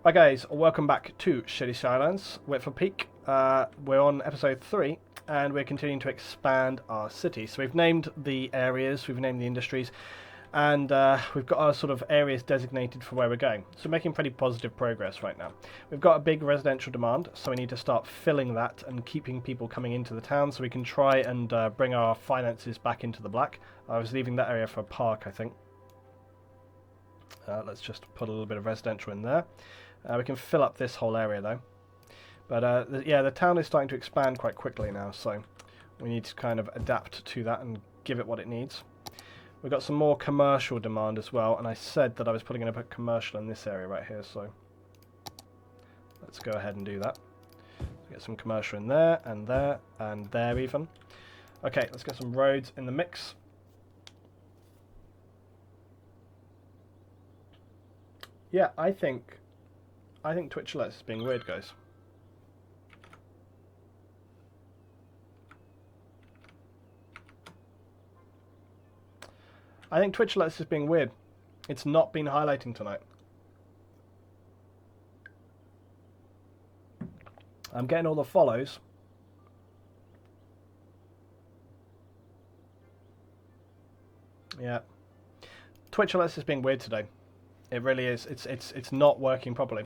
Hi guys, welcome back to Skylines, Whitford Peak. We're on episode 3 and we're continuing to expand our city. So we've named the areas, we've named the industries, and we've got our sort of areas designated for where we're going. So we're making pretty positive progress right now. We've got a big residential demand, so we need to start filling that and keeping people coming into the town so we can try and bring our finances back into the black. I was leaving that area for a park, I think. Let's just put a little bit of residential in there. We can fill up this whole area though. But yeah, the town is starting to expand quite quickly now, so we need to kind of adapt to that and give it what it needs. We've got some more commercial demand as well, and I said that I was putting in a commercial in this area right here, so let's go ahead and do that. Get some commercial in there, and there even. Okay, let's get some roads in the mix. Yeah, I think Twitch Alerts is being weird, guys. I think Twitch Alerts is being weird. It's not been highlighting tonight. I'm getting all the follows. Yeah. Twitch Alerts is being weird today. It really is. It's not working properly.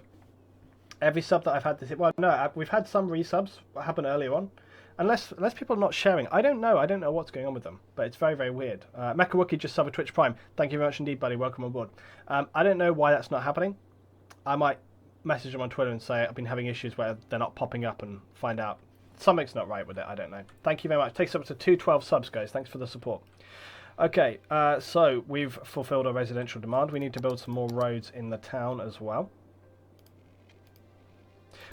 Every sub that I've had this... Well, no, we've had some resubs. What happened earlier on. Unless people are not sharing. I don't know. I don't know what's going on with them. But it's very, very weird. Mecha Wookie just subbed a Twitch Prime. Thank you very much indeed, buddy. Welcome on board. I don't know why that's not happening. I might message them on Twitter and say I've been having issues where they're not popping up and find out. Something's not right with it. I don't know. Thank you very much. Takes up to 212 subs, guys. Thanks for the support. Okay, so we've fulfilled our residential demand. We need to build some more roads in the town as well.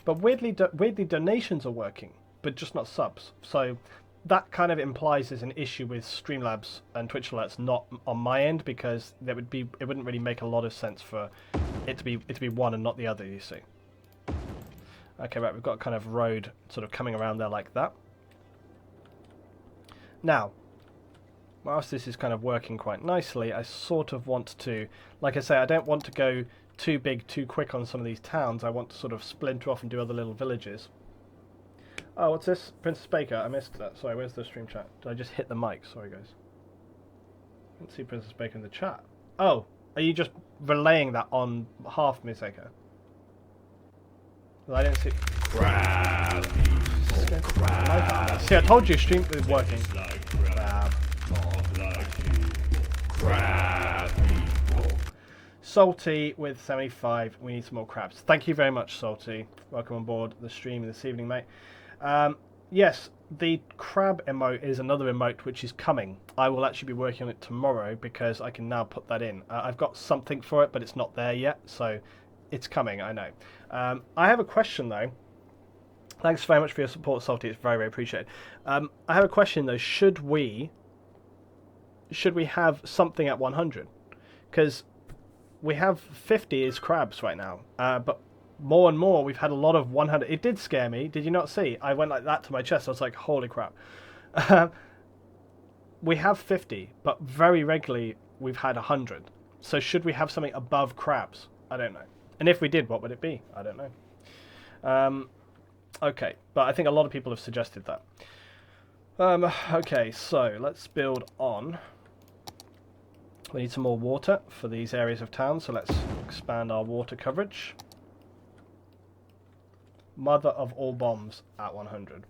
But weirdly donations are working, but just not subs. So that kind of implies there's an issue with Streamlabs and Twitch Alerts not on my end, because it wouldn't really make a lot of sense for it to be one and not the other, you see. Okay, right, we've got kind of road sort of coming around there like that. Now, whilst this is kind of working quite nicely, I sort of want to, like I say, I don't want to go too big too quick on some of these towns. I want to sort of splinter off and do other little villages. Oh, what's this? Princess Baker, I missed that. Sorry, where's the stream chat? Did I just hit the mic? Sorry, guys. I didn't see Princess Baker in the chat. Oh, are you just relaying that on behalf of Miss Baker? Well, I didn't see... Crab. See, I told you stream is working. Crab. Salty with 75. We need some more crabs. Thank you very much, Salty. Welcome on board the stream this evening, mate. Yes, the crab emote is another emote which is coming. I will actually be working on it tomorrow because I can now put that in. I've got something for it, but it's not there yet, so it's coming, I know. I have a question, though. Thanks very much for your support, Salty. It's very, very appreciated. I have a question, though. Should we have something at 100? Because we have 50 as crabs right now, but more and more we've had a lot of 100. It did scare me. Did you not see? I went like that to my chest. I was like, holy crap. We have 50, but very regularly we've had 100. So should we have something above crabs? I don't know. And if we did, what would it be? I don't know. Okay, but I think a lot of people have suggested that. Okay, so let's build on. We need some more water for these areas of town, so let's expand our water coverage. Mother of all bombs at 100.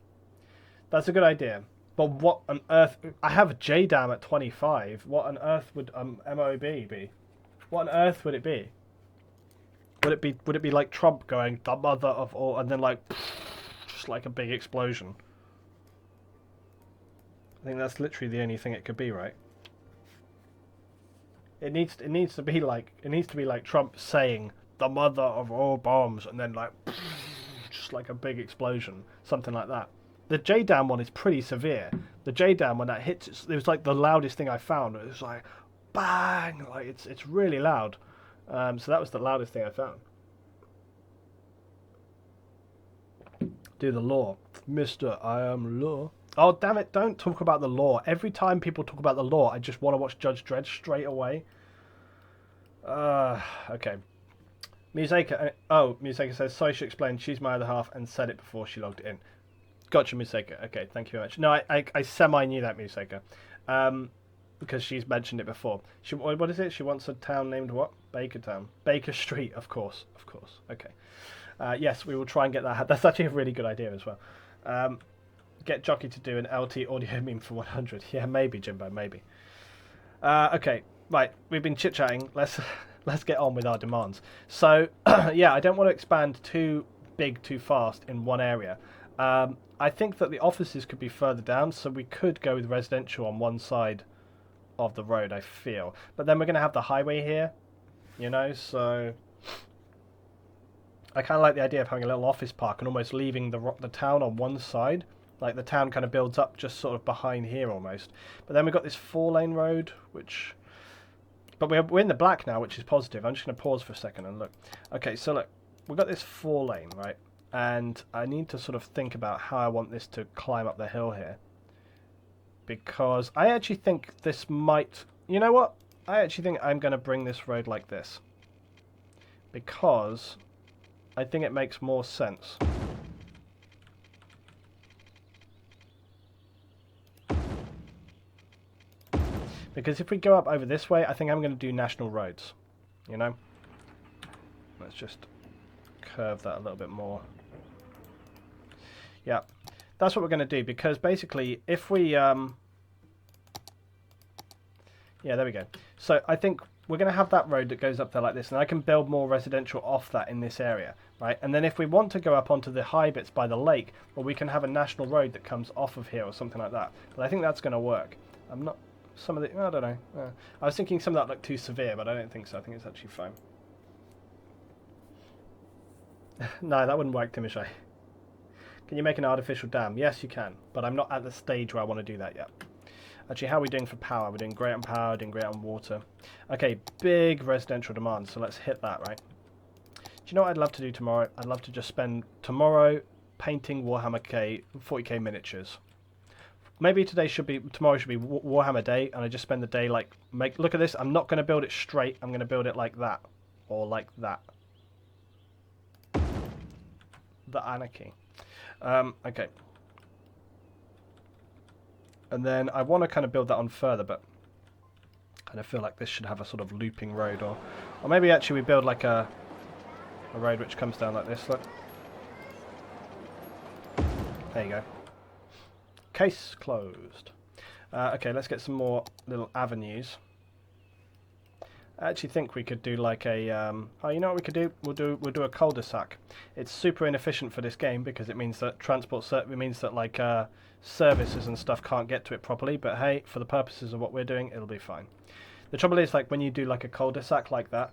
That's a good idea. But what on earth... I have a J-Dam at 25. What on earth would MOB be? What on earth would it be? Would it be like Trump going, the mother of all... and then like... just like a big explosion? I think that's literally the only thing it could be, right? It needs to be like Trump saying the mother of all bombs, and then like just like a big explosion, something like that. The J-Dam one is pretty severe. The J-Dam, when that hits, it was like the loudest thing I found. It was like bang, like it's really loud. So that was the loudest thing I found. Do the law, Mr. I am law. Oh, damn it, don't talk about the law. Every time people talk about the law, I just want to watch Judge Dredd straight away. Okay. Museka, oh, Museka says, sorry, she explained she's my other half and said it before she logged in. Gotcha, Museka. Okay, thank you very much. No, I semi knew that, Museka. Because she's mentioned it before. What is it? She wants a town named what? Bakertown. Baker Street, of course. Of course. Okay. Yes, we will try and get that. That's actually a really good idea as well. Get Jockey to do an LT audio meme for 100. Yeah, maybe, Jimbo, maybe. Okay, right. We've been chit-chatting. Let's get on with our demands. So, yeah, I don't want to expand too big too fast in one area. I think that the offices could be further down, so we could go with residential on one side of the road, I feel. But then we're going to have the highway here, you know, so I kind of like the idea of having a little office park and almost leaving the town on one side. Like the town kind of builds up just sort of behind here almost. But then we've got this 4-lane road, which... But we're in the black now, which is positive. I'm just going to pause for a second and look. Okay, so look, we've got this 4-lane, right? And I need to sort of think about how I want this to climb up the hill here. Because I actually think this might... You know what? I actually think I'm going to bring this road like this. Because I think it makes more sense. Because if we go up over this way, I think I'm going to do national roads. You know? Let's just curve that a little bit more. Yeah. That's what we're going to do. Because basically, if we... Yeah, there we go. So I think we're going to have that road that goes up there like this. And I can build more residential off that in this area. Right? And then if we want to go up onto the high bits by the lake, well, we can have a national road that comes off of here or something like that. But I think that's going to work. I'm not... Some of the... I don't know. I was thinking some of that looked too severe, but I don't think so. I think it's actually fine. No, that wouldn't work, Timoshay. Can you make an artificial dam? Yes, you can. But I'm not at the stage where I want to do that yet. Actually, how are we doing for power? We're doing great on power, doing great on water. Okay, big residential demand, so let's hit that, right? Do you know what I'd love to do tomorrow? I'd love to just spend tomorrow painting Warhammer 40k miniatures. Maybe tomorrow should be Warhammer Day, and I just spend the day like, look at this, I'm not going to build it straight, I'm going to build it like that, or like that. The anarchy. Okay. And then I want to kind of build that on further, but I kind of feel like this should have a sort of looping road, or maybe actually we build like a road which comes down like this, look. There you go. Case closed. Okay, let's get some more little avenues. I actually think we could do like a... oh, you know what we could do? We'll do a cul-de-sac. It's super inefficient for this game because it means that like services and stuff can't get to it properly. But hey, for the purposes of what we're doing, it'll be fine. The trouble is, like when you do like a cul-de-sac like that,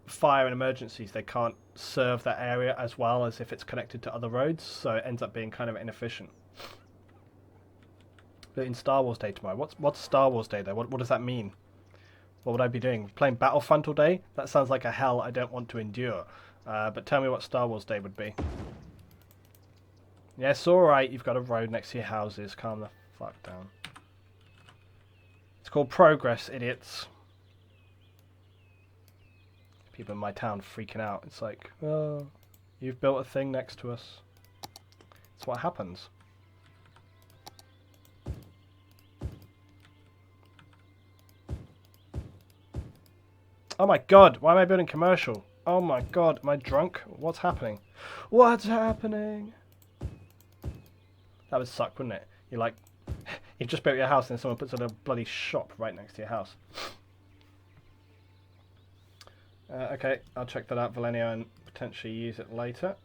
fire and emergencies, they can't serve that area as well as if it's connected to other roads, so it ends up being kind of inefficient. But in Star Wars Day tomorrow, what's Star Wars Day though? What does that mean? What would I be doing? Playing Battlefront all day? That sounds like a hell I don't want to endure. But tell me what Star Wars Day would be. Yes, alright, you've got a road next to your houses. Calm the fuck down. It's called progress, idiots. People in my town freaking out. It's like, oh, you've built a thing next to us. It's what happens. Oh my god, why am I building commercial? Oh my god, am I drunk? What's happening? What's happening? That would suck, wouldn't it? You're like, you've just built your house and someone puts a little bloody shop right next to your house. Okay, I'll check that out, Valenio, and potentially use it later.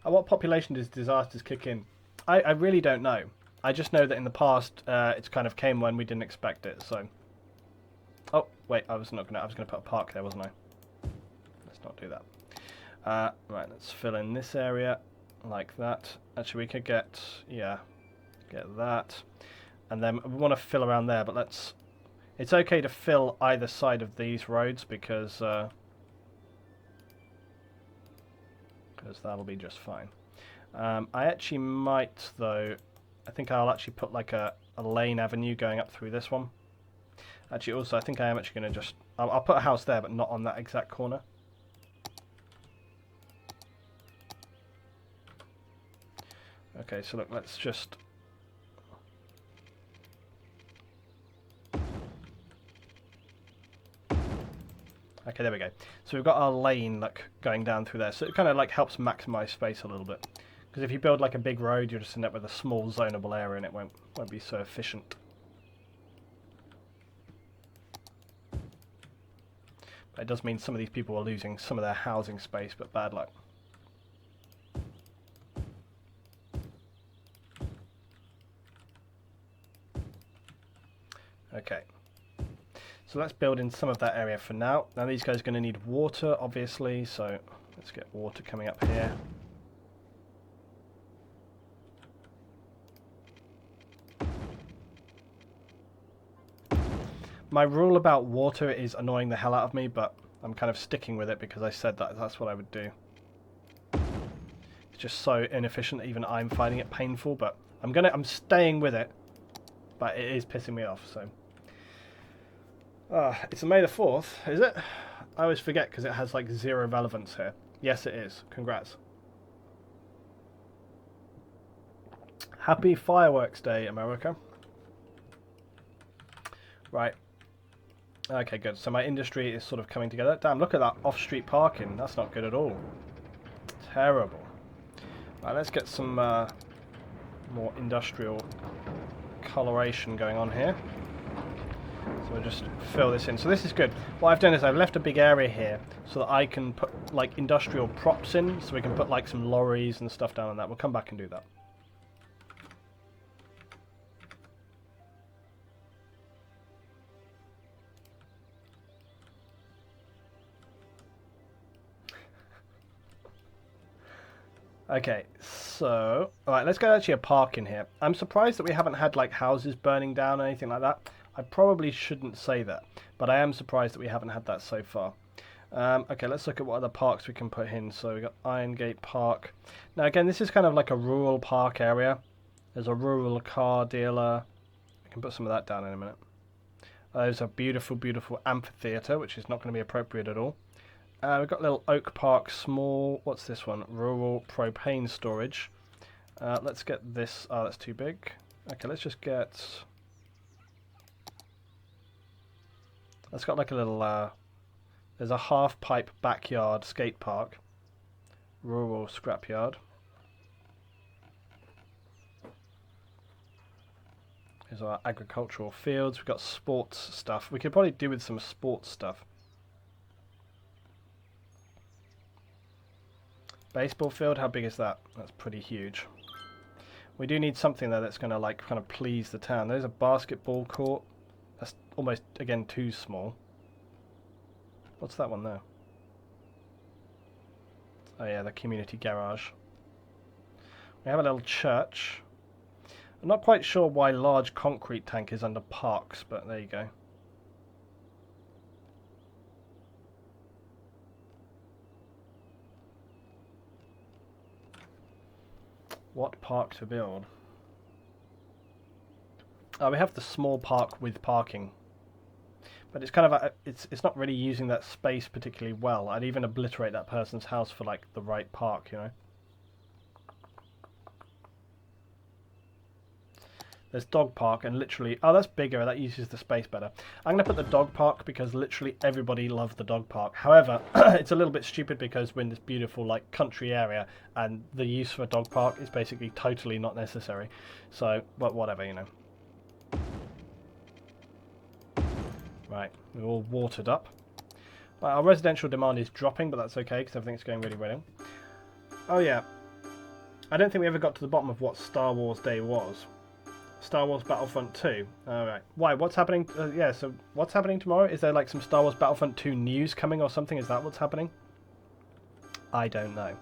At what population does disasters kick in? I really don't know. I just know that in the past it's kind of came when we didn't expect it. So, oh wait, I was gonna put a park there, wasn't I? Let's not do that. Right, let's fill in this area like that. Actually, we could get that, and then we want to fill around there. But let's. It's okay to fill either side of these roads because that'll be just fine. I actually might, though, I think I'll actually put like a lane avenue going up through this one. Actually, also, I think I am actually going to just... I'll put a house there, but not on that exact corner. Okay, so look, let's just... Okay, there we go. So we've got our lane like going down through there. So it kind of like helps maximize space a little bit. Because if you build like a big road, you'll just end up with a small zonable area and it won't be so efficient. But it does mean some of these people are losing some of their housing space, but bad luck. Okay. So let's build in some of that area for now. Now these guys are going to need water, obviously, so let's get water coming up here. My rule about water is annoying the hell out of me, but I'm kind of sticking with it because I said that that's what I would do. It's just so inefficient, even I'm finding it painful, but I'm staying with it, but it is pissing me off, so. It's May the 4th, is it? I always forget because it has like 0 relevance here. Yes, it is. Congrats. Happy Fireworks Day, America. Right. Okay, good. So my industry is sort of coming together. Damn, look at that off-street parking. That's not good at all. Terrible. Right, let's get some more industrial coloration going on here. So we'll just fill this in. So this is good. What I've done is I've left a big area here so that I can put like industrial props in, so we can put like some lorries and stuff down on that. We'll come back and do that. Okay, so alright, let's get actually a park in here. I'm surprised that we haven't had like houses burning down or anything like that. I probably shouldn't say that, but I am surprised that we haven't had that so far. Okay, let's look at what other parks we can put in. So we've got Irongate Park. Now again, this is kind of like a rural park area. There's a rural car dealer. We can put some of that down in a minute. There's a beautiful, beautiful amphitheatre, which is not going to be appropriate at all. We've got little Oak Park, small, what's this one? Rural propane storage. Let's get this, oh that's too big. Okay, let's just get, let's got like a little, there's a half pipe backyard skate park. Rural scrapyard. Here's our agricultural fields, we've got sports stuff. We could probably do with some sports stuff. Baseball field, how big is that? That's pretty huge. We do need something there that's going to like kind of please the town. There's a basketball court. That's almost, again, too small. What's that one there? Oh yeah, the community garage. We have a little church. I'm not quite sure why large concrete tank is under parks, but there you go. What park to build? We have the small park with parking, but it's kind of it's not really using that space particularly well. I'd even obliterate that person's house for like the right park, you know. There's dog park and literally, oh that's bigger, that uses the space better. I'm going to put the dog park because literally everybody loves the dog park. However, it's a little bit stupid because we're in this beautiful like country area and the use for a dog park is basically totally not necessary. So, but whatever, you know. Right, we're all watered up. Right, our residential demand is dropping, but that's okay because everything's going really well. Oh yeah, I don't think we ever got to the bottom of what Star Wars Day was. Star Wars Battlefront 2. Alright. Why? What's happening? Yeah, so what's happening tomorrow? Is there like some Star Wars Battlefront 2 news coming or something? Is that what's happening? I don't know.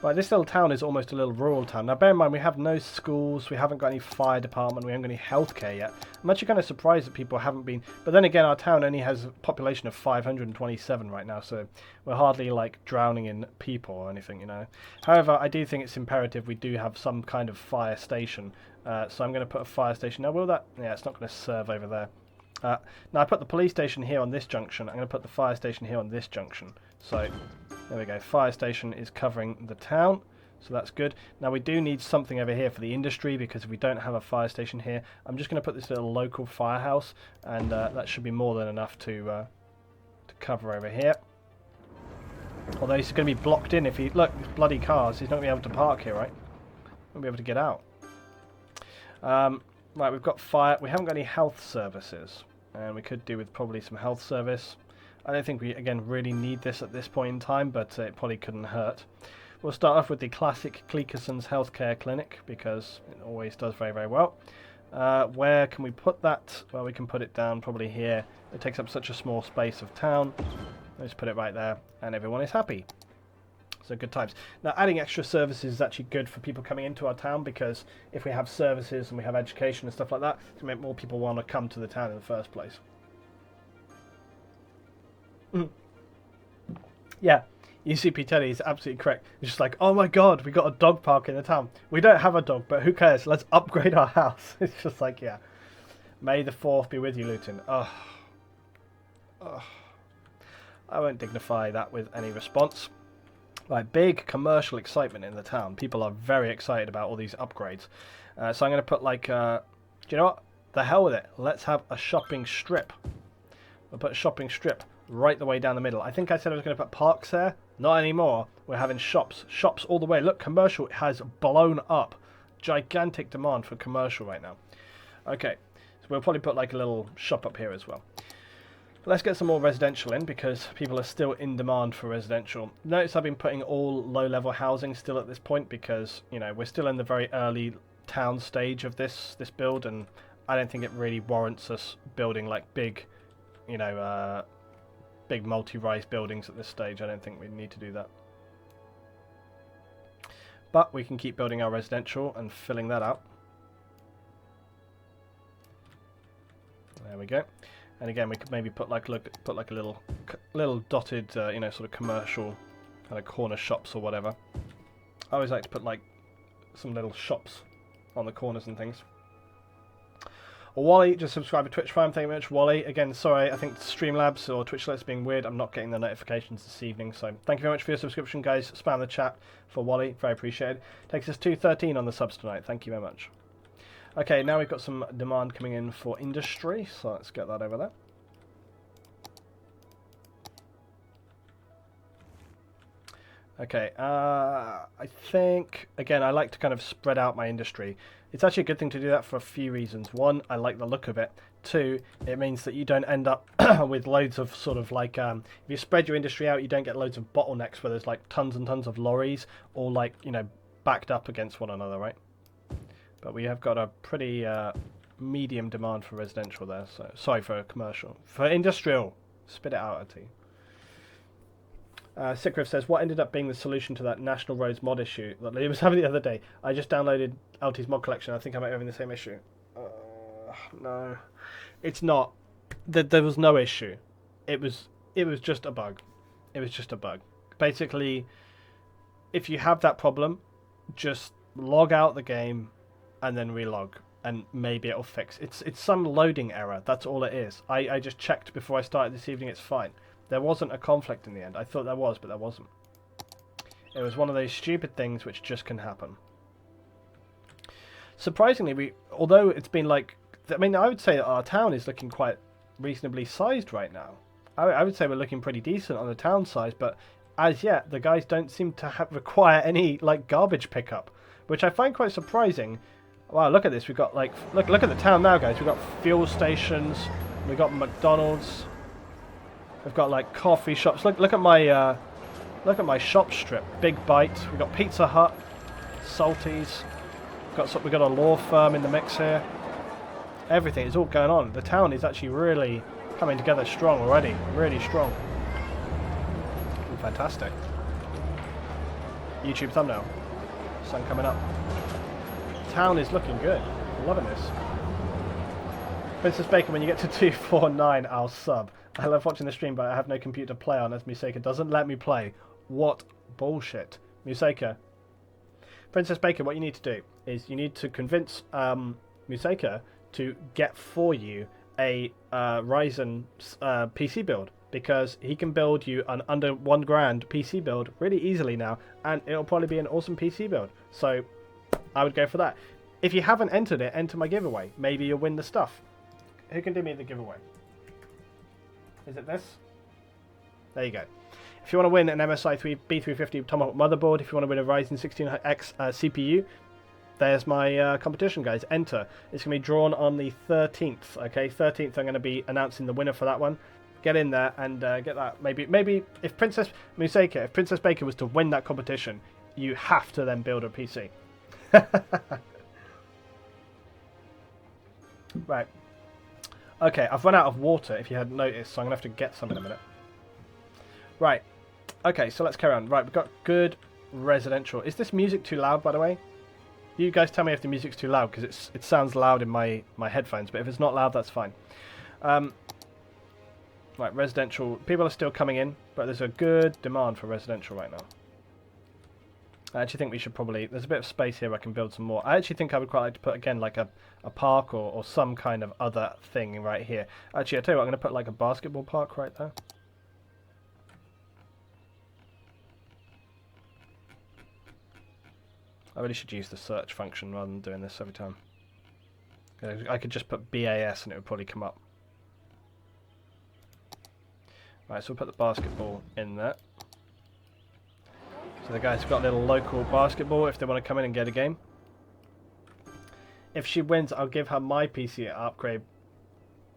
Right, this little town is almost a little rural town. Now, bear in mind, we have no schools, we haven't got any fire department, we haven't got any healthcare yet. I'm actually kind of surprised that people haven't been... But then again, our town only has a population of 527 right now, so we're hardly, like, drowning in people or anything, you know. However, I do think it's imperative we do have some kind of fire station. So I'm going to put a fire station... Now, will that... Yeah, it's not going to serve over there. Now, I put the police station here on this junction. I'm going to put the fire station here on this junction. So... There we go, fire station is covering the town, so that's good. Now we do need something over here for the industry, because if we don't have a fire station here, I'm just going to put this little local firehouse, and that should be more than enough to cover over here. Although he's going to be blocked in if he... Look, these bloody cars, he's not going to be able to park here, right? Won't be able to get out. Right, we've got fire, we haven't got any health services, and we could do with probably some health service. I don't think we, again, really need this at this point in time, but it probably couldn't hurt. We'll start off with the classic Cleakerson's Healthcare Clinic, because it always does very, very well. Where can we put that? Well, we can put it down probably here. It takes up such a small space of town. Let's put it right there, and everyone is happy. So good times. Now, adding extra services is actually good for people coming into our town, because if we have services and we have education and stuff like that, it's going to make more people want to come to the town in the first place. Yeah, UCP Teddy is absolutely correct. It's just like, oh my god, we got a dog park in the town. We don't have a dog, but who cares? Let's upgrade our house. It's just like, yeah. May the 4th be with you, Luton. Ugh. I won't dignify that with any response. Right, big commercial excitement in the town. People are very excited about all these upgrades. So I'm going to put like, do you know what? The hell with it. Let's have a shopping strip. We'll put a shopping strip right the way down the middle. I think I said I was going to put parks there. Not anymore. We're having shops. Shops all the way. Look, commercial has blown up. Gigantic demand for commercial right now. Okay, so we'll probably put like a little shop up here as well. Let's get some more residential in, because people are still in demand for residential. Notice I've been putting all low-level housing still at this point, because, you know, we're still in the very early town stage of this build, and I don't think it really warrants us building like big, you know, big multi-rise buildings at this stage. I don't think we need to do that. But we can keep building our residential and filling that out. There we go. And again, we could maybe put like a little dotted, you know, sort of commercial kind of corner shops or whatever. I always like to put like some little shops on the corners and things. Wally just subscribed to Twitch Prime. Thank you very much, Wally. Again, sorry, I think Streamlabs or Twitch Let's being weird. I'm not getting the notifications this evening, so thank you very much for your subscription, guys. Spam the chat for Wally, very appreciated. Takes us to 13 on the subs tonight. Thank you very much. Okay, now we've got some demand coming in for industry, so let's get that over there. Okay, I think, again, I like to kind of spread out my industry. It's actually a good thing to do that for a few reasons. One, I like the look of it. Two, it means that you don't end up with loads of sort of like, if you spread your industry out, you don't get loads of bottlenecks where there's like tons and tons of lorries all like, you know, backed up against one another, right? But we have got a pretty medium demand for residential there. So sorry, for commercial. For industrial, spit it out at you. Sickriff says, what ended up being the solution to that National Roads mod issue that Lee was having the other day? I just downloaded LT's mod collection. I think I might be having the same issue. No, it's not. There was no issue. It was just a bug. It was just a bug. Basically, if you have that problem, just log out the game and then relog, and maybe it'll fix. It's some loading error. That's all it is. I just checked before I started this evening. It's fine. There wasn't a conflict in the end. I thought there was, but there wasn't. It was one of those stupid things which just can happen. Surprisingly, although it's been like, I mean, I would say that our town is looking quite reasonably sized right now. I would say we're looking pretty decent on the town size, but as yet, the guys don't seem to require any like garbage pickup, which I find quite surprising. Wow, look at this. We've got like, look at the town now, guys. We've got fuel stations. We've got McDonald's. We've got like coffee shops. Look at my shop strip. Big Bite. We've got Pizza Hut, Salties. We've got a law firm in the mix here. Everything is all going on. The town is actually really coming together strong already. Really strong. Fantastic. YouTube thumbnail. Sun coming up. Town is looking good. I'm loving this. Princess Bacon, when you get to 249, I'll sub. I love watching the stream, but I have no computer to play on as Museka doesn't let me play. What bullshit. Museka. Princess Bacon, what you need to do is you need to convince Museka to get for you a Ryzen PC build, because he can build you an under £1,000 PC build really easily now, and it'll probably be an awesome PC build. So I would go for that. If you haven't entered it, enter my giveaway. Maybe you'll win the stuff. Who can do me the giveaway? Is it this? There you go. If you want to win an MSI B350 Tomahawk motherboard, if you want to win a Ryzen 16X CPU, there's my competition, guys. Enter. It's going to be drawn on the 13th. Okay, 13th. I'm going to be announcing the winner for that one. Get in there and get that. Maybe if Princess Bacon was to win that competition, you have to then build a PC. Right. Okay, I've run out of water, if you hadn't noticed, so I'm going to have to get some in a minute. Right. Okay, so let's carry on. Right, we've got good residential. Is this music too loud, by the way? You guys tell me if the music's too loud, because it sounds loud in my headphones, but if it's not loud, that's fine. Right, residential. People are still coming in, but there's a good demand for residential right now. I actually think we should probably... There's a bit of space here where I can build some more. I actually think I would quite like to put, again, like a park or some kind of other thing right here. Actually, I'll tell you what, I'm going to put like a basketball park right there. I really should use the search function rather than doing this every time. I could just put BAS and it would probably come up. Right, so we'll put the basketball in there. So the guys have got a little local basketball if they want to come in and get a game. If she wins, I'll give her my PC upgrade.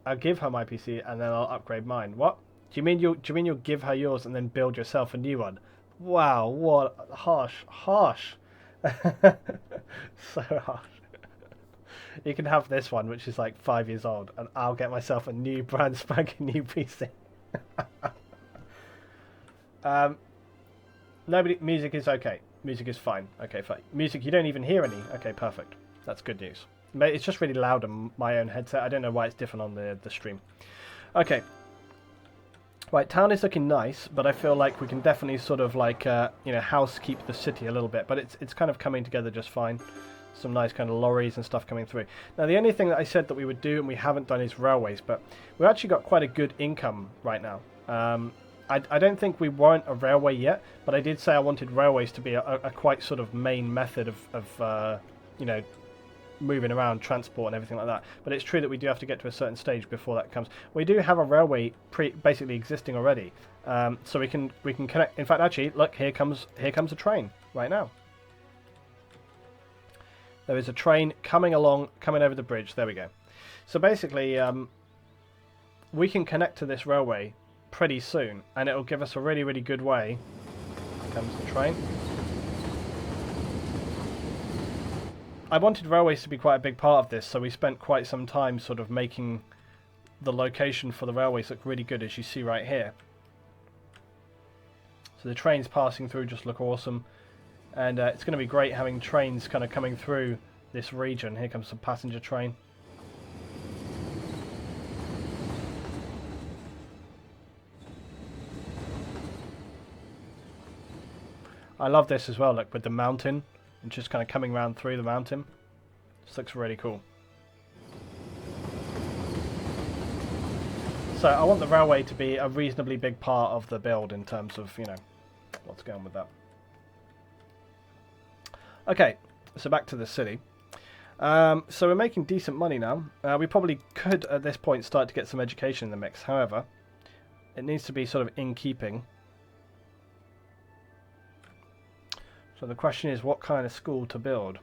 I'll give her my PC and then I'll upgrade mine. What? Do you mean you'll give her yours and then build yourself a new one? Wow, what harsh. So harsh. You can have this one, which is like 5 years old, and I'll get myself a new brand spanking new PC. Music is okay. Music is fine. Okay, fine. Music, you don't even hear any. Okay, perfect. That's good news. It's just really loud on my own headset. I don't know why it's different on the stream. Okay. Right, town is looking nice, but I feel like we can definitely sort of like, housekeep the city a little bit. But it's kind of coming together just fine. Some nice kind of lorries and stuff coming through. Now, the only thing that I said that we would do and we haven't done is railways, but we've actually got quite a good income right now. I don't think we warrant a railway yet, but I did say I wanted railways to be a quite sort of main method of moving around, transport and everything like that. But it's true that we do have to get to a certain stage before that comes. We do have a railway basically existing already, so we can connect. In fact, actually, look, here comes a train right now. There is a train coming over the bridge. There we go. So basically, we can connect to this railway pretty soon, and it'll give us a really, really good way. Here comes the train. I wanted railways to be quite a big part of this, so we spent quite some time sort of making the location for the railways look really good, as you see right here. So the trains passing through just look awesome. And it's going to be great having trains kind of coming through this region. Here comes some passenger train. I love this as well, look, with the mountain. And just kind of coming around through the mountain. This looks really cool. So I want the railway to be a reasonably big part of the build in terms of, what's going on with that. Okay, so back to the city. So we're making decent money now. We probably could, at this point, start to get some education in the mix. However, it needs to be sort of in keeping. So the question is, what kind of school to build?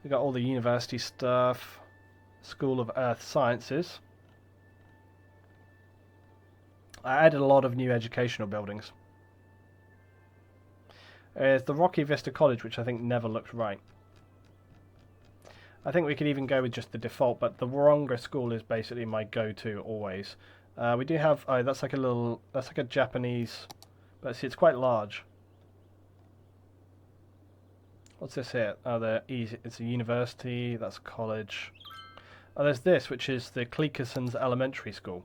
We've got all the university stuff. School of Earth Sciences. I added a lot of new educational buildings. There's the Rocky Vista College, which I think never looked right. I think we could even go with just the default, but the Wronga school is basically my go-to always. We do have, oh, that's like a Japanese, but see, it's quite large. What's this here? Oh, it's a university, that's a college. Oh, there's this, which is the Cleakerson's Elementary School.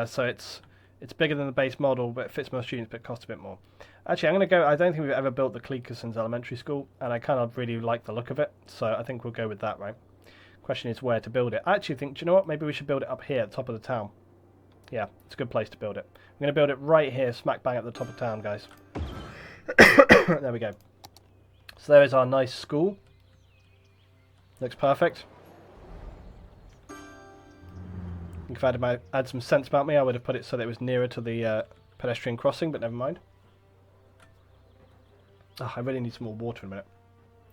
So it's bigger than the base model, but it fits more students, but it costs a bit more. Actually, I'm going to go, I don't think we've ever built the Cleakerson's Elementary School, and I kind of really like the look of it, so I think we'll go with that, right? Question is where to build it. I actually think, do you know what? Maybe we should build it up here at the top of the town. Yeah, it's a good place to build it. I'm going to build it right here, smack bang at the top of town, guys. There we go. So there is our nice school. Looks perfect. If I had some sense about me, I would have put it so that it was nearer to the pedestrian crossing, but never mind. Oh, I really need some more water in a minute.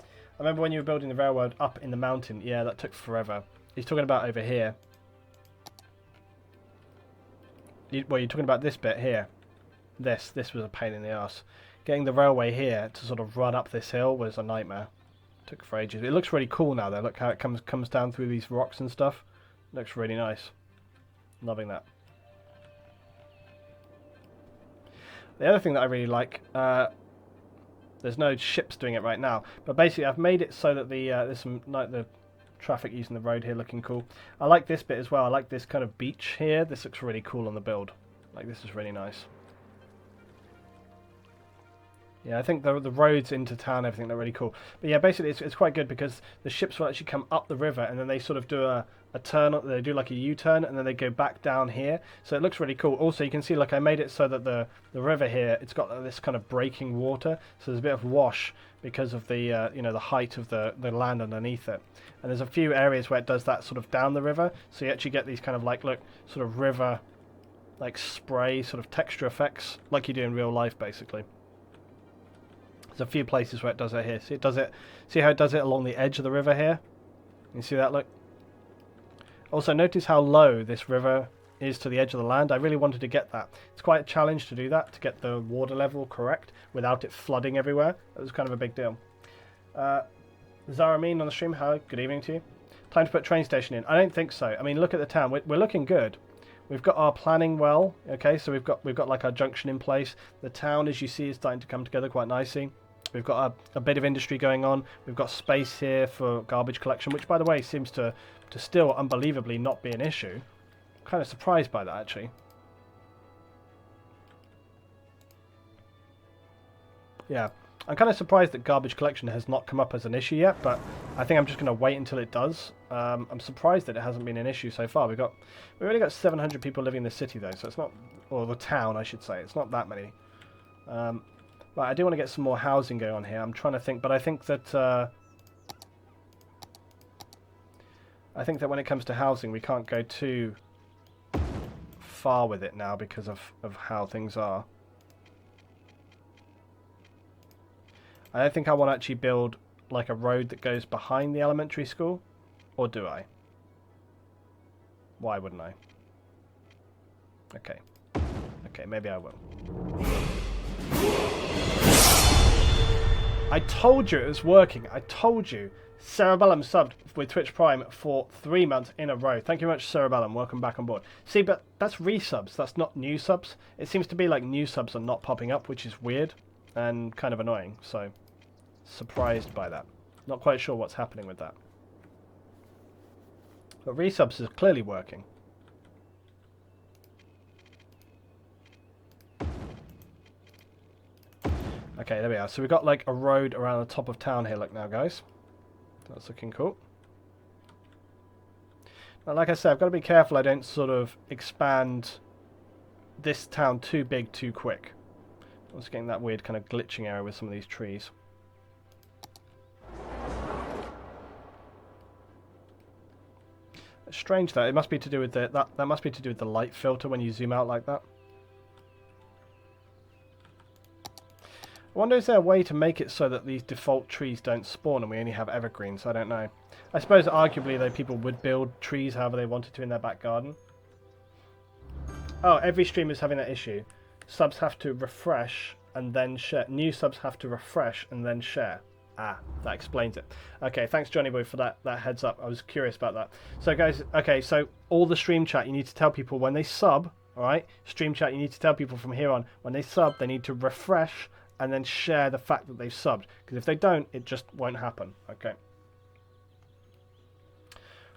I remember when you were building the railroad up in the mountain. Yeah, that took forever. He's talking about over here. Well, you're talking about this bit here. This was a pain in the ass. Getting the railway here to sort of run up this hill was a nightmare. Took for ages. It looks really cool now though. Look how it comes down through these rocks and stuff. Looks really nice. Loving that. The other thing that I really like, there's no ships doing it right now, but basically I've made it so that there's some like the traffic using the road here looking cool. I like this bit as well. I like this kind of beach here. This looks really cool on the build. Like, this is really nice. Yeah, I think the roads into town, everything, they're really cool. But yeah, basically it's quite good because the ships will actually come up the river and then they sort of do a turn, they do like a U-turn and then they go back down here. So it looks really cool. Also, you can see, like, I made it so that the river here, it's got this kind of breaking water. So there's a bit of wash because of the, you know, the height of the land underneath it. And there's a few areas where it does that sort of down the river. So you actually get these kind of like, look, sort of river, like spray sort of texture effects like you do in real life, basically. There's a few places where it does it here. See, it does it. See how it does it along the edge of the river here? You see that? Look. Also, notice how low this river is to the edge of the land. I really wanted to get that. It's quite a challenge to do that, to get the water level correct without it flooding everywhere. That was kind of a big deal. Zaramin on the stream. Hi, good evening to you. Time to put a train station in. I don't think so. I mean, look at the town. We're looking good. We've got our planning well. Okay, so we've got like our junction in place. The town, as you see, is starting to come together quite nicely. We've got a bit of industry going on. We've got space here for garbage collection, which, by the way, seems to still unbelievably not be an issue. I'm kind of surprised by that, actually. Yeah, I'm kind of surprised that garbage collection has not come up as an issue yet, but I think I'm just going to wait until it does. I'm surprised that it hasn't been an issue so far. We've only got 700 people living in the city, though, so it's not, or the town, I should say. It's not that many. Right, I do want to get some more housing going on here. I'm trying to think, but I think that when it comes to housing, we can't go too far with it now because of how things are. I don't think I want to actually build like a road that goes behind the elementary school, or do I? Why wouldn't I? Okay. Okay, maybe I will. I told you it was working. I told you. Cerebellum subbed with Twitch Prime for 3 months in a row. Thank you very much, Cerebellum. Welcome back on board. See, but that's resubs. That's not new subs. It seems to be like new subs are not popping up, which is weird and kind of annoying. So, surprised by that. Not quite sure what's happening with that. But resubs is clearly working. Okay, there we are. So we've got like a road around the top of town here, look now, guys. That's looking cool. Now, like I said, I've got to be careful I don't sort of expand this town too big too quick. I was getting that weird kind of glitching error with some of these trees. It's strange though. It must be to do with that must be to do with the light filter when you zoom out like that. I wonder, is there a way to make it so that these default trees don't spawn and we only have evergreens? I don't know. I suppose arguably though people would build trees however they wanted to in their back garden. Oh, every stream is having that issue. Subs have to refresh and then share. New subs have to refresh and then share. Ah, that explains it. Okay, thanks Johnny Boy for that heads up. I was curious about that. So guys, okay, so all the stream chat, you need to tell people when they sub, alright? Stream chat, you need to tell people from here on, when they sub, they need to refresh and then share the fact that they've subbed. Because if they don't, it just won't happen, okay?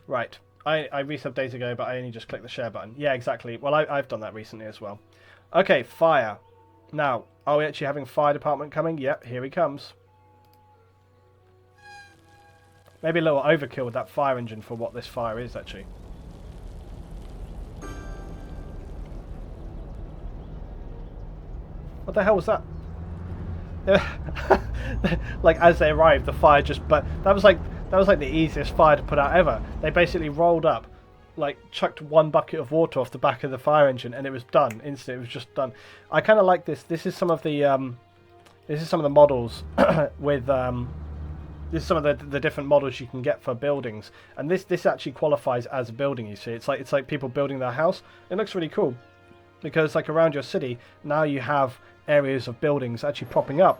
Right, I resubbed days ago, but I only just clicked the share button. Yeah, exactly. Well, I've done that recently as well. Okay, fire. Now, are we actually having fire department coming? Yep, here he comes. Maybe a little overkill with that fire engine for what this fire is, actually. What the hell was that? Like, as they arrived, the fire just... But that was like the easiest fire to put out ever. They basically rolled up, like, chucked one bucket of water off the back of the fire engine, and it was done. Instantly, it was just done. I kind of like this. This is some of the models with... This is some of the different models you can get for buildings, and this actually qualifies as a building. You see, it's like people building their house. It looks really cool because like around your city now you have areas of buildings actually popping up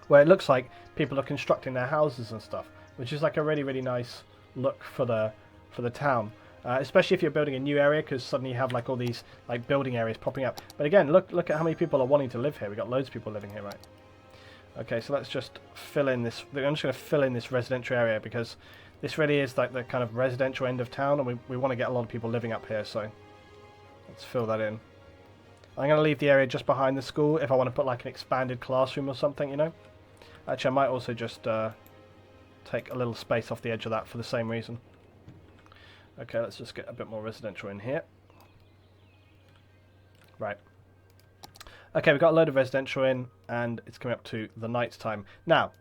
where it looks like people are constructing their houses and stuff, which is like a really nice look for the town, especially if you're building a new area, because suddenly you have like all these like building areas popping up. But again, look at how many people are wanting to live here. We've got loads of people living here, right? Okay, so let's just fill in this. I'm just going to fill in this residential area because this really is like the kind of residential end of town, and we want to get a lot of people living up here, so let's fill that in. I'm going to leave the area just behind the school if I want to put like an expanded classroom or something, you know. Actually, I might also just take a little space off the edge of that for the same reason. Okay, let's just get a bit more residential in here. Right. Okay, we've got a load of residential in, and it's coming up to the night time. Now,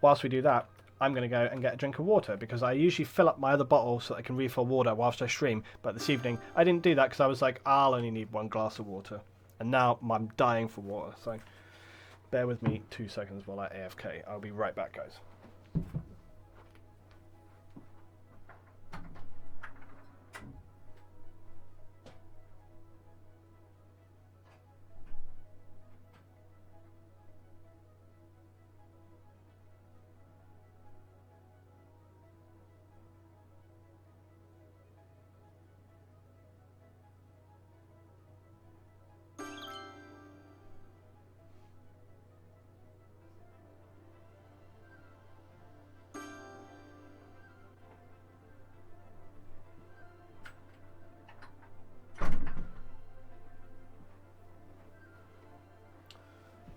whilst we do that, I'm going to go and get a drink of water, because I usually fill up my other bottle so that I can refill water whilst I stream. But this evening, I didn't do that because I was like, I'll only need one glass of water. And now I'm dying for water, so bear with me 2 seconds while I AFK. I'll be right back, guys.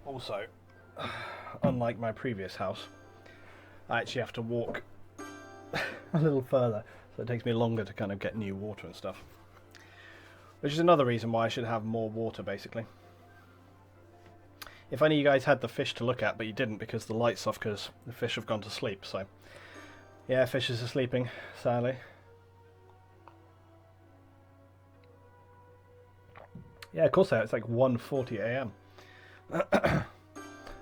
Also, unlike my previous house, I actually have to walk a little further, so it takes me longer to kind of get new water and stuff. Which is another reason why I should have more water, basically. If only you guys had the fish to look at, but you didn't because the light's off because the fish have gone to sleep, so... Yeah, fishes are sleeping, sadly. Yeah, of course they are. It's like 1:40 AM.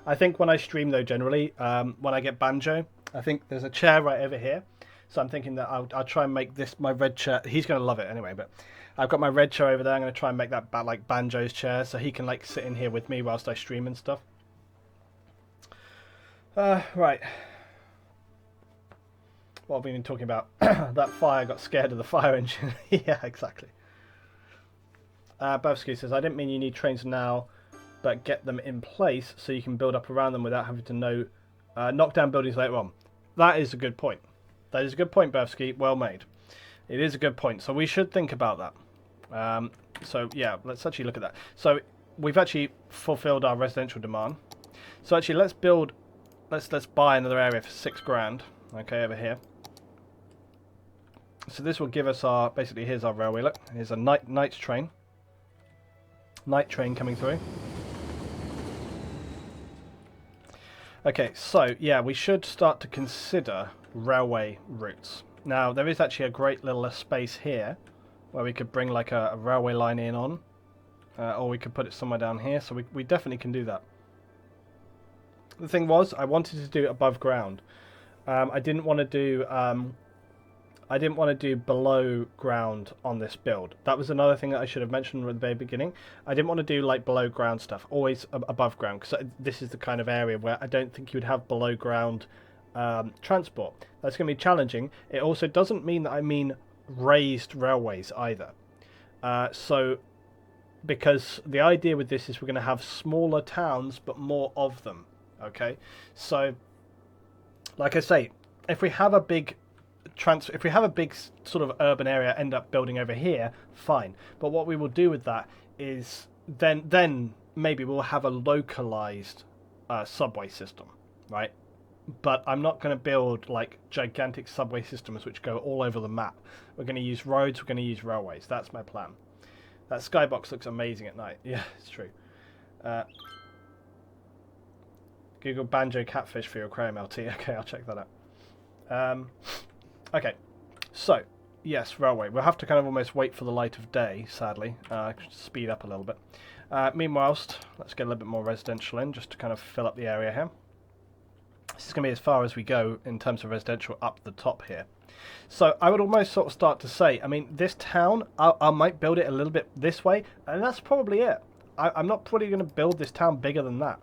I think when I stream though, generally, when I get Banjo, I think there's a chair right over here. So I'm thinking that I'll try and make this my red chair. He's going to love it anyway, but I've got my red chair over there. I'm going to try and make that like Banjo's chair so he can like sit in here with me whilst I stream and stuff. Right. What have we been talking about? That fire, got scared of the fire engine. Yeah, exactly. Bavsky says, I didn't mean you need trains now, but get them in place so you can build up around them without having to knock down buildings later on. That is a good point. That is a good point, Bavsky. Well made. It is a good point. So we should think about that. So yeah, let's actually look at that. So we've actually fulfilled our residential demand. So actually, let's build. Let's buy another area for £6,000. Okay, over here. So this will give us our basically here's our railway. Look, here's a night train. Night train coming through. Okay, so yeah, we should start to consider railway routes. Now, there is actually a great little space here where we could bring like a railway line in on, or we could put it somewhere down here, so we definitely can do that. The thing was, I wanted to do it above ground. I didn't want to do I didn't want to do below ground on this build. That was another thing that I should have mentioned at the very beginning. I didn't want to do like below ground stuff, always above ground, because this is the kind of area where I don't think you would have below ground transport. That's going to be challenging. It also doesn't mean that I mean raised railways either. So, because the idea with this is we're going to have smaller towns, but more of them. Okay, so like I say, if we have a big sort of urban area end up building over here, fine. But what we will do with that is then maybe we'll have a localized subway system, right? But I'm not going to build like gigantic subway systems which go all over the map. We're going to use roads, we're going to use railways. That's my plan. That skybox looks amazing at night. Yeah, it's true. Google banjo catfish for your aquarium LT. Okay, I'll check that out. Okay, so yes, railway. We'll have to kind of almost wait for the light of day, sadly. Speed up a little bit. Meanwhile, let's get a little bit more residential in, just to kind of fill up the area here. This is going to be as far as we go in terms of residential up the top here. So I would almost sort of start to say, I mean, this town, I might build it a little bit this way, and that's probably it. I'm not probably going to build this town bigger than that,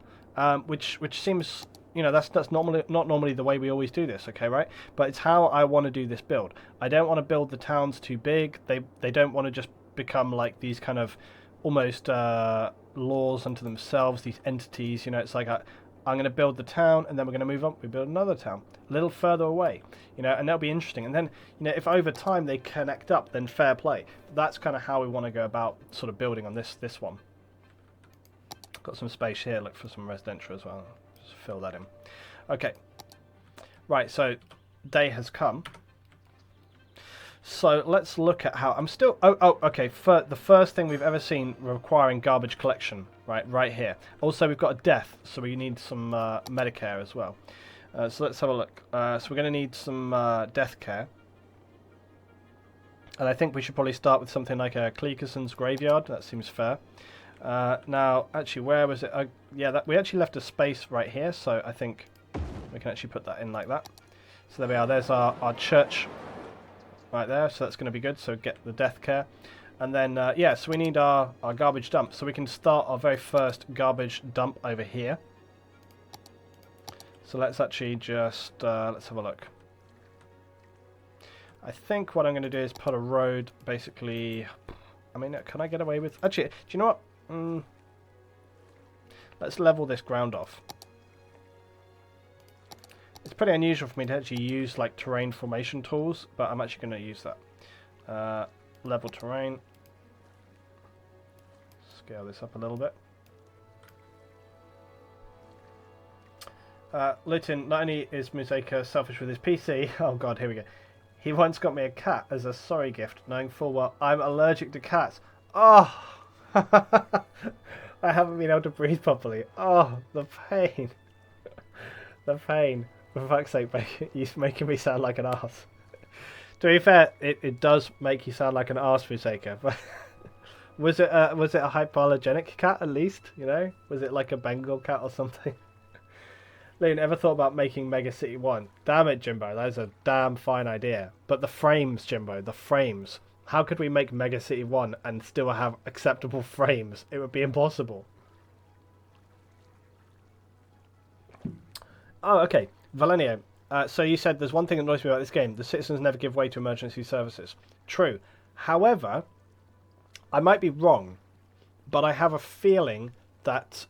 which seems, you know, that's not normally the way we always do this, okay, right? But it's how I want to do this build. I don't want to build the towns too big. They don't want to just become like these kind of almost laws unto themselves, these entities. You know, it's like I'm going to build the town, and then we're going to move on. We build another town a little further away, you know, and that'll be interesting. And then, you know, if over time they connect up, then fair play. That's kind of how we want to go about sort of building on this one. Got some space here. Look for some residential as well. Just fill that in. Okay. Right. So day has come. So let's look at how I'm still. Okay. For the first thing we've ever seen requiring garbage collection, right here. Also, we've got a death, so we need some Medicare as well. So let's have a look. So we're going to need some death care, and I think we should probably start with something like a Cleakerson's graveyard. That seems fair. Now, actually, where was it? Yeah, we actually left a space right here, so I think we can actually put that in like that. So there we are. There's our church. Right there, so that's going to be good. So get the death care, and then yeah, so we need our garbage dump. So we can start our very first garbage dump over here. So let's actually just let's have a look. I think what I'm going to do is put a road, basically. I mean, can I get away with? Actually, do you know what? Let's level this ground off. It's pretty unusual for me to actually use like terrain formation tools, but I'm actually going to use that. Level terrain. Scale this up a little bit. Luton, not only is Museka selfish with his PC, oh god, here we go. He once got me a cat as a sorry gift, knowing full well I'm allergic to cats. Oh! I haven't been able to breathe properly. Oh, the pain. The pain. For fuck's sake, you're making me sound like an arse. To be fair, it does make you sound like an arse, Fuseka. But was it a hypoallergenic cat at least? You know, was it like a Bengal cat or something? Loon, ever thought about making Mega City 1? Damn it, Jimbo, that is a damn fine idea. But the frames, Jimbo, the frames. How could we make Mega City 1 and still have acceptable frames? It would be impossible. Oh, okay. Valenio, so you said there's one thing that annoys me about this game. The citizens never give way to emergency services. True. However, I might be wrong, but I have a feeling that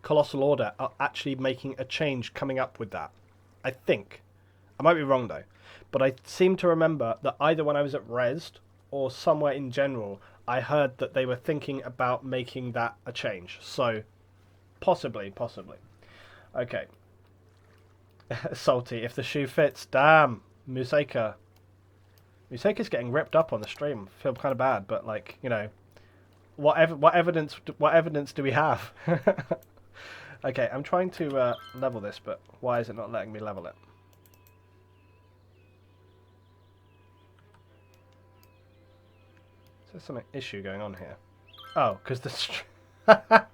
Colossal Order are actually making a change coming up with that. I think. I might be wrong, though. But I seem to remember that either when I was at Resd or somewhere in general, I heard that they were thinking about making that a change. So, possibly. Okay. Salty, if the shoe fits. Damn, Museka. Museka's getting ripped up on the stream. I feel kind of bad, but like, you know, what evidence do we have? Okay, I'm trying to level this, but why is it not letting me level it? Is there some issue going on here? Oh, because I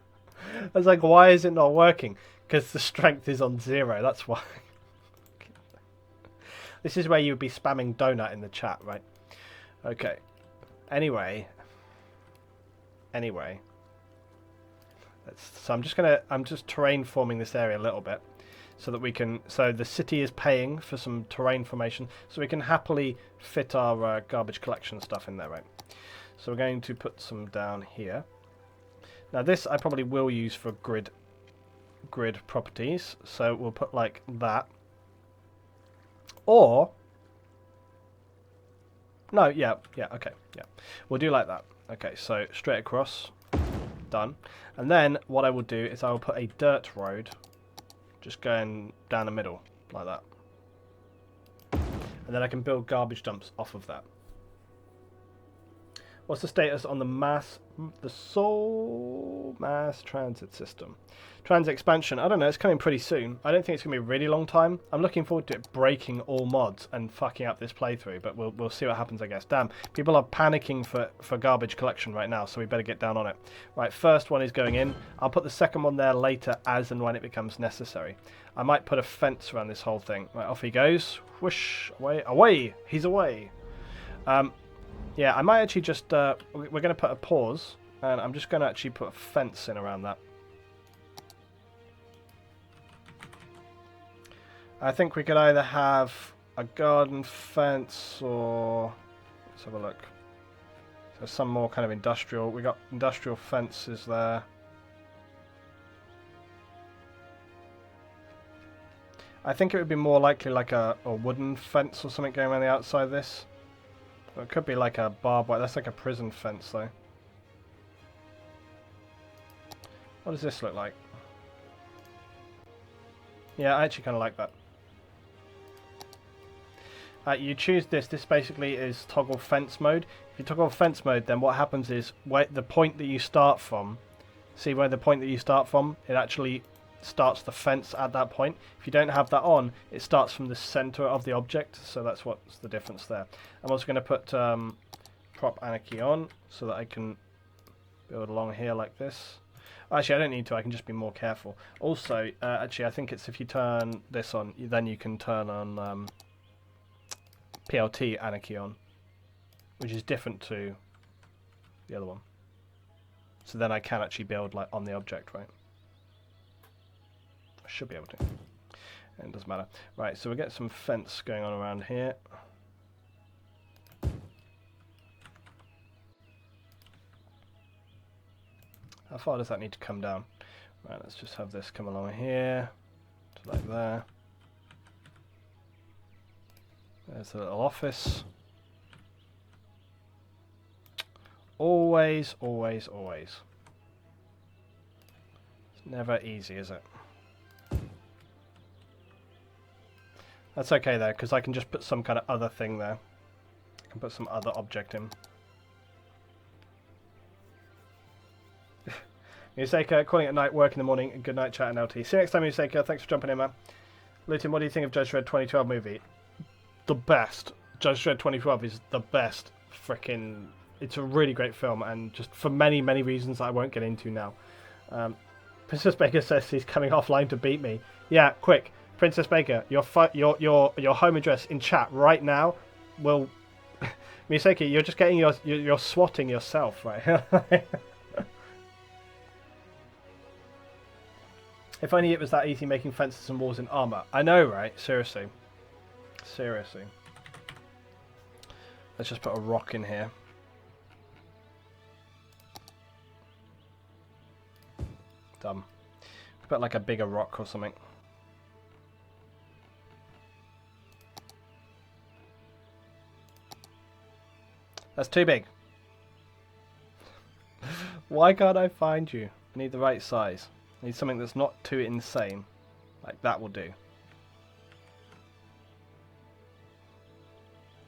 was like, why is it not working? Because the strength is on 0, that's why. This is where you would be spamming donut in the chat, right? Okay. Anyway. So I'm just terrain forming this area a little bit. So that we can, so the city is paying for some terrain formation, so we can happily fit our garbage collection stuff in there, right? So we're going to put some down here. Now this I probably will use for grid properties, so we'll put like that. Or, no, yeah, okay, yeah. We'll do like that. Okay, so straight across, done. And then what I will do is I will put a dirt road just going down the middle, like that. And then I can build garbage dumps off of that. What's the status on the Seoul mass transit system? Transit expansion, I don't know, it's coming pretty soon. I don't think it's going to be a really long time. I'm looking forward to it breaking all mods and fucking up this playthrough, but we'll see what happens, I guess. Damn, people are panicking for garbage collection right now, so we better get down on it. Right, first one is going in. I'll put the second one there later as and when it becomes necessary. I might put a fence around this whole thing. Right, off he goes. Whoosh, away, he's away. Yeah, I might actually just, we're going to put a pause, and I'm just going to actually put a fence in around that. I think we could either have a garden fence or, let's have a look. So some more kind of industrial, we got industrial fences there. I think it would be more likely like a wooden fence or something going around the outside of this. Or it could be like a barbed wire. That's like a prison fence, though. What does this look like? Yeah, I actually kind of like that. You choose this. This basically is toggle fence mode. If you toggle fence mode, then what happens is where the point that you start from, see where the point that you start from, it actually starts the fence at that point. If you don't have that on, it starts from the center of the object, so that's what's the difference there. I'm also going to put prop anarchy on so that I can build along here like this. Actually, I don't need to, I can just be more careful. Also, actually, I think it's if you turn this on, then you can turn on PLT anarchy on, which is different to the other one. So then I can actually build like on the object, right? I should be able to. And it doesn't matter. Right, so we get some fence going on around here. How far does that need to come down? Right, let's just have this come along here, to like there. There's a little office. Always, always, always. It's never easy, is it? That's okay though, because I can just put some kind of other thing there. I can put some other object in. Museka, calling at night, work in the morning, and good night chat and LT. See you next time, Museka. Thanks for jumping in, man. Luton, what do you think of Judge Dredd 2012 movie? The best. Judge Dredd 2012 is the best freaking... It's a really great film, and just for many, many reasons that I won't get into now. Princess Baker says he's coming offline to beat me. Yeah, quick. Princess Baker, your home address in chat right now will... Miseki, you're just getting you're swatting yourself, right? If only it was that easy making fences and walls in armor. I know, right? Seriously. Seriously. Let's just put a rock in here. Dumb. Put like a bigger rock or something. That's too big. Why can't I find you? I need the right size. I need something that's not too insane. Like that will do.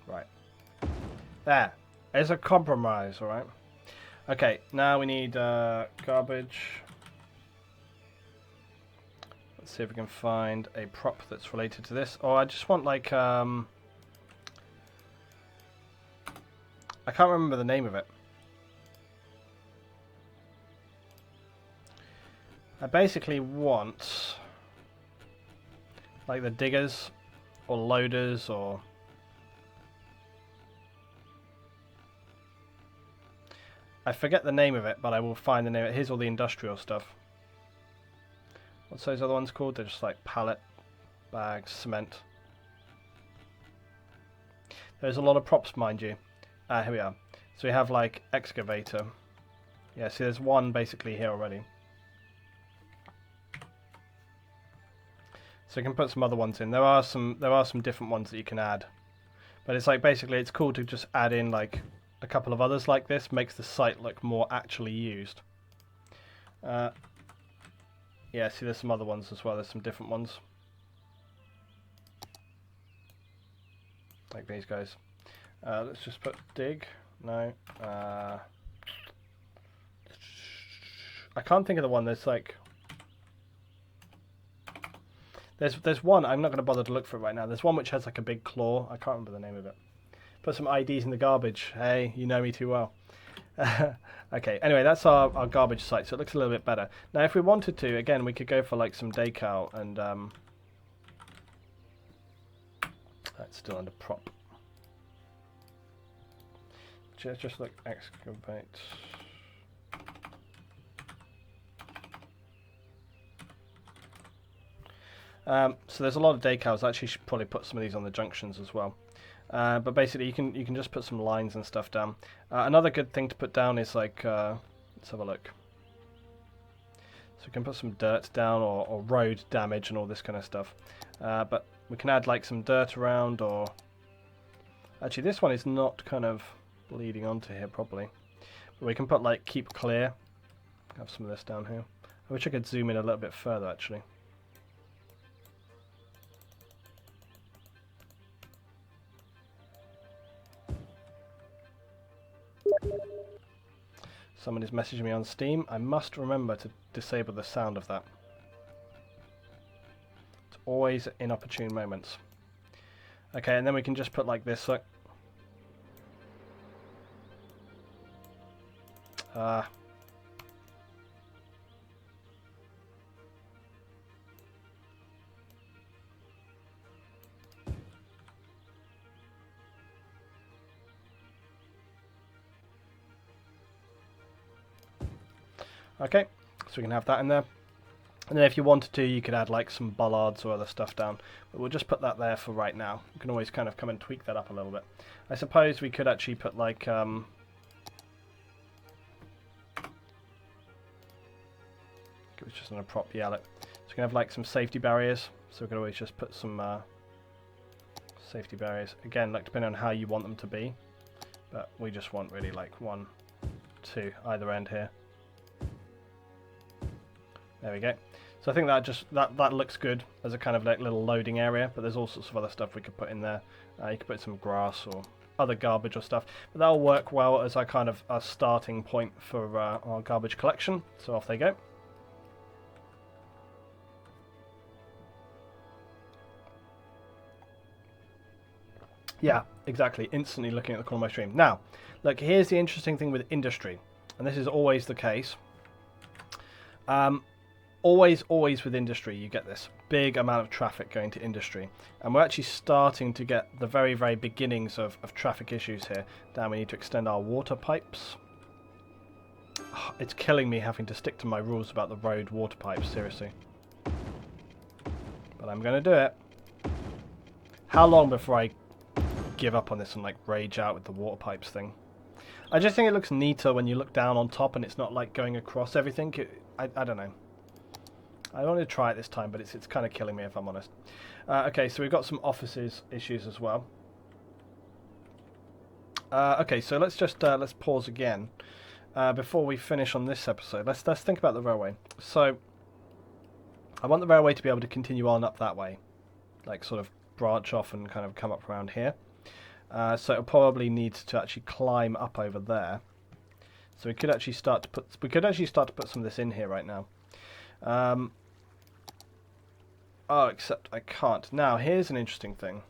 Right. There. There's a compromise, alright? Okay, now we need garbage. Let's see if we can find a prop that's related to this. Oh, I just want like... I can't remember the name of it. I basically want like the diggers or loaders, or I forget the name of it, but I will find the name. Here's all the industrial stuff. What's those other ones called? They're just like pallet bags, cement. There's a lot of props, mind you. Here we are. So we have like excavator. Yeah, see there's one basically here already. So you can put some other ones in. There are some different ones that you can add. But it's like basically it's cool to just add in like a couple of others like this. Makes the site look more actually used. Yeah, see there's some other ones as well. There's some different ones. Like these guys. Let's just put dig. No. I can't think of the one. There's like... There's one. I'm not going to bother to look for it right now. There's one which has like a big claw. I can't remember the name of it. Put some IDs in the garbage. Hey, you know me too well. Okay, anyway, that's our garbage site, so it looks a little bit better. Now, if we wanted to, again, we could go for like some decal and... that's still under prop. Just like excavate. So there's a lot of decals. I actually should probably put some of these on the junctions as well. But basically, you can just put some lines and stuff down. Another good thing to put down is like, let's have a look. So we can put some dirt down or road damage and all this kind of stuff. But we can add like some dirt around, or actually this one is not kind of leading onto here properly. But we can put like keep clear. Have some of this down here. I wish I could zoom in a little bit further actually. Someone is messaging me on Steam. I must remember to disable the sound of that. It's always inopportune moments. Okay, and then we can just put like this. Look. Okay, so we can have that in there. And then if you wanted to, you could add like some bollards or other stuff down. But we'll just put that there for right now. You can always kind of come and tweak that up a little bit. I suppose we could actually put like... it was just on a prop, yeah. Look. So we can have like some safety barriers. So we can always just put some safety barriers. Again, like depending on how you want them to be. But we just want really like 1, 2, either end here. There we go. So I think that just that looks good as a kind of like little loading area, but there's all sorts of other stuff we could put in there. You could put some grass or other garbage or stuff, but that'll work well as our kind of a starting point for our garbage collection. So off they go. Yeah, exactly. Instantly looking at the corner of my stream. Now, look, here's the interesting thing with industry, and this is always the case. Always with industry, you get this big amount of traffic going to industry. And we're actually starting to get the very, very beginnings of traffic issues here. Now we need to extend our water pipes. Oh, it's killing me having to stick to my rules about the road water pipes, seriously. But I'm going to do it. How long before I give up on this and like rage out with the water pipes thing? I just think it looks neater when you look down on top and it's not like going across everything. I don't know. I wanted to try it this time, but it's kind of killing me if I'm honest. Okay, so we've got some offices issues as well. Okay, so let's just let's pause again before we finish on this episode. Let's think about the railway. So I want the railway to be able to continue on up that way, like sort of branch off and kind of come up around here. So it'll probably need to actually climb up over there. So we could actually start to put some of this in here right now. Oh, except I can't. Now, here's an interesting thing.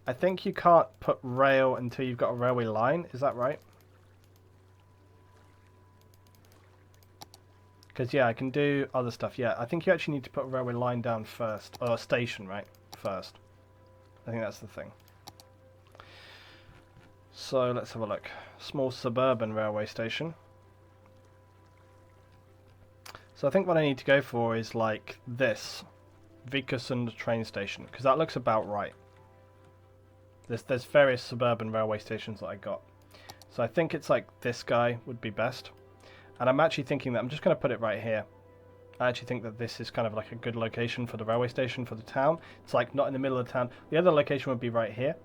I think you can't put rail until you've got a railway line. Is that right? Because, yeah, I can do other stuff. Yeah, I think you actually need to put a railway line down first. Or a station, right? First. I think that's the thing. So, let's have a look. Small suburban railway station. So I think what I need to go for is like this. Vikersund train station. Because that looks about right. There's various suburban railway stations that I got. So I think it's like this guy would be best. And I'm actually thinking that I'm just going to put it right here. I actually think that this is kind of like a good location for the railway station for the town. It's like not in the middle of the town. The other location would be right here.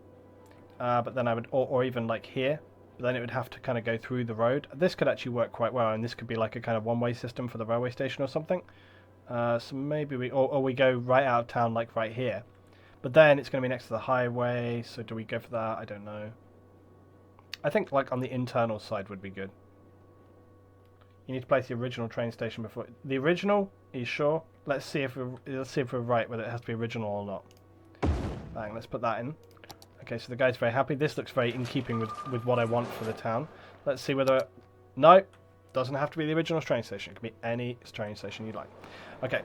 But then I would, or even like here. But then it would have to kind of go through the road. This could actually work quite well, and this could be like a kind of one-way system for the railway station or something. So maybe we, or we go right out of town like right here. But then it's going to be next to the highway, so do we go for that? I don't know. I think like on the internal side would be good. You need to place the original train station before the original. Are you sure? Let's see if we're right whether it has to be original or not. Bang. Let's put that in. Okay, so the guy's very happy. This looks very in keeping with what I want for the town. Let's see whether... No, doesn't have to be the original train station. It can be any train station you like. Okay,